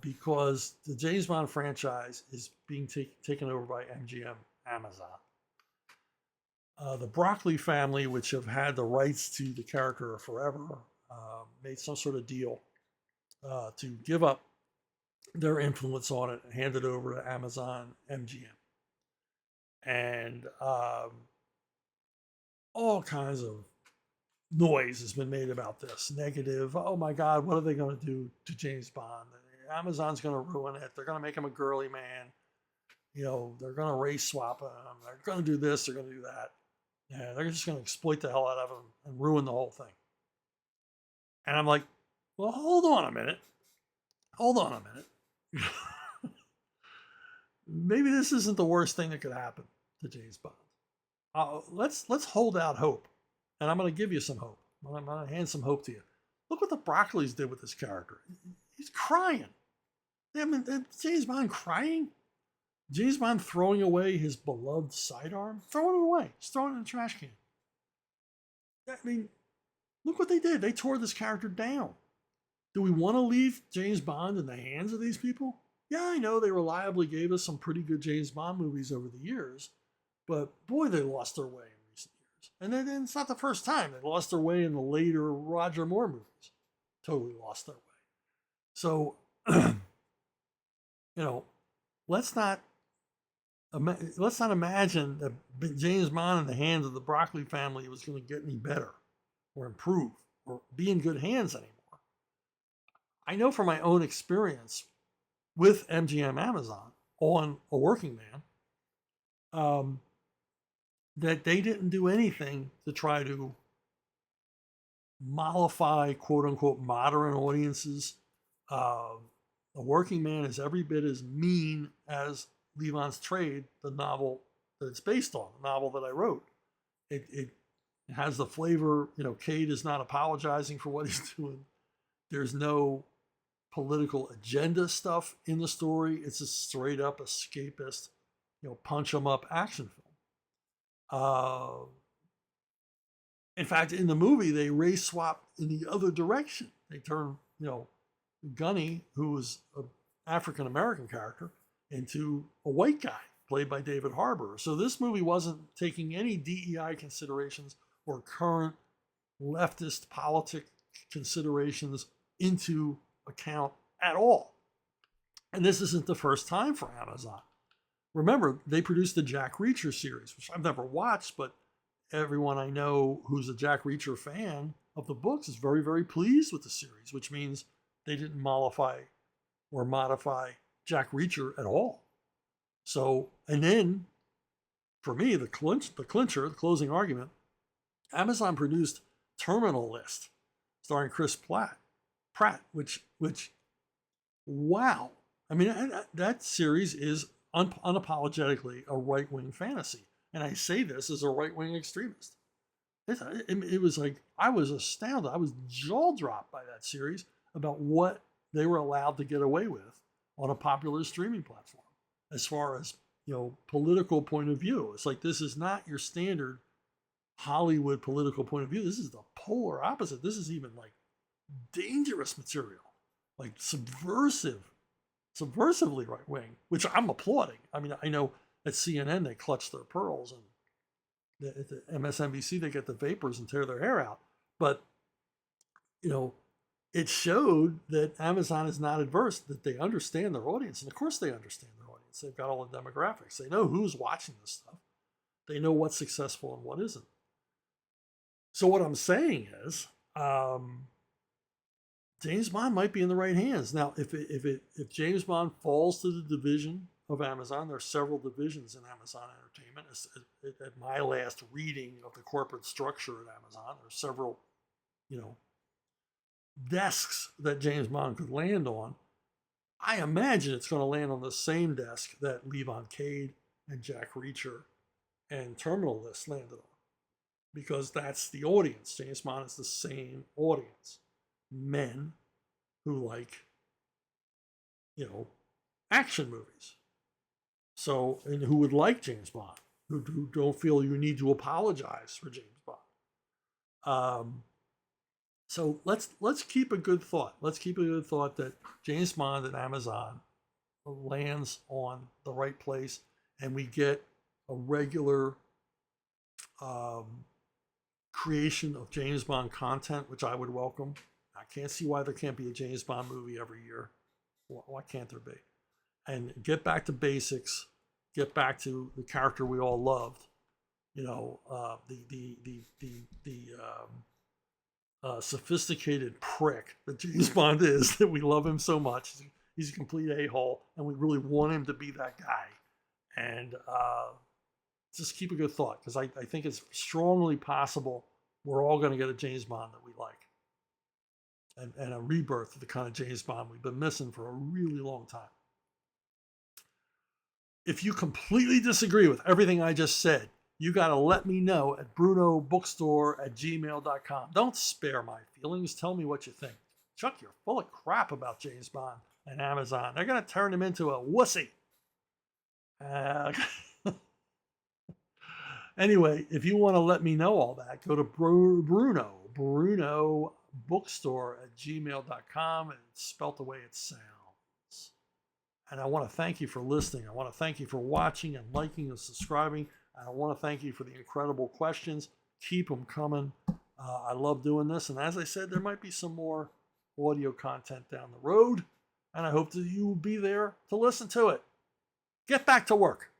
because the James Bond franchise is being taken over by MGM Amazon. The Broccoli family, which have had the rights to the character forever, made some sort of deal to give up their influence on it and hand it over to Amazon MGM. And all kinds of noise has been made about this. Negative. Oh my God, what are they going to do to James Bond? Amazon's going to ruin it. They're going to make him a girly man. They're going to race swap him. They're going to do this. They're going to do that. Yeah, they're just going to exploit the hell out of him and ruin the whole thing. And I'm like, well, hold on a minute. Maybe this isn't the worst thing that could happen to James Bond. Let's hold out hope. And I'm going to give you some hope. I'm going to hand some hope to you. Look what the Broccolis did with this character. He's crying. I mean, James Bond crying? James Bond throwing away his beloved sidearm? Throwing it away. Just throwing it in the trash can. I mean, look what they did. They tore this character down. Do we want to leave James Bond in the hands of these people? Yeah, I know they reliably gave us some pretty good James Bond movies over the years, but boy, they lost their way in recent years. And then it's not the first time. They lost their way in the later Roger Moore movies. Totally lost their way. So, let's not imagine that James Bond in the hands of the Broccoli family was going to get any better or improve or be in good hands anymore. I know from my own experience with MGM Amazon on A Working Man, that they didn't do anything to try to mollify, quote unquote, modern audiences. A Working Man is every bit as mean as Levon's Trade, the novel that it's based on, the novel that I wrote. It has the flavor, Cade is not apologizing for what he's doing. There's no political agenda stuff in the story. It's a straight up escapist, punch 'em up action film. In fact, in the movie, they race swap in the other direction. They turn, Gunny, who was an African American character, into a white guy played by David Harbour. So this movie wasn't taking any DEI considerations or current leftist politic considerations into account at all. And this isn't the first time for Amazon. Remember, they produced the Jack Reacher series, which I've never watched, but everyone I know who's a Jack Reacher fan of the books is very, very pleased with the series, which means they didn't mollify or modify Jack Reacher at all. So, and then for me, the clincher, the closing argument, Amazon produced Terminal List, starring Chris Pratt, which, wow. I mean, that series is unapologetically a right-wing fantasy. And I say this as a right-wing extremist. It was like, I was astounded. I was jaw-dropped by that series about what they were allowed to get away with on a popular streaming platform as far as, political point of view. It's like, this is not your standard Hollywood political point of view. This is the polar opposite. This is even like dangerous material, like subversively right wing, which I'm applauding. I mean, I know at CNN they clutch their pearls, and at the MSNBC they get the vapors and tear their hair out. But it showed that Amazon is not adverse, that they understand their audience, and of course they understand their audience. They've got all the demographics. They know who's watching this stuff. They know what's successful and what isn't. So what I'm saying is, James Bond might be in the right hands. Now, if James Bond falls to the division of Amazon, there are several divisions in Amazon Entertainment. At my last reading of the corporate structure at Amazon, there are several, desks that James Bond could land on. I imagine it's going to land on the same desk that Levon Cade and Jack Reacher and Terminal List landed on, because that's the audience. James Bond is the same audience. Men who like, action movies. So, and who would like James Bond, who don't feel you need to apologize for James Bond. So let's keep a good thought. Let's keep a good thought that James Bond and Amazon lands on the right place, and we get a regular creation of James Bond content, which I would welcome. I can't see why there can't be a James Bond movie every year. Why can't there be? And get back to basics. Get back to the character we all loved. Sophisticated prick that James Bond is, that we love him so much. He's a complete a-hole, and we really want him to be that guy. And just keep a good thought, because I think it's strongly possible we're all going to get a James Bond that we like. And a rebirth of the kind of James Bond we've been missing for a really long time. If you completely disagree with everything I just said, you got to let me know at brunobookstore@gmail.com. Don't spare my feelings. Tell me what you think. Chuck, you're full of crap about James Bond and Amazon. They're going to turn him into a wussy. Anyway, if you want to let me know all that, go to brunobookstore@gmail.com, and it's spelt the way it sounds. And I want to thank you for listening. I want to thank you for watching and liking and subscribing. I want to thank you for the incredible questions. Keep them coming. I love doing this. And as I said, there might be some more audio content down the road. And I hope that you will be there to listen to it. Get back to work.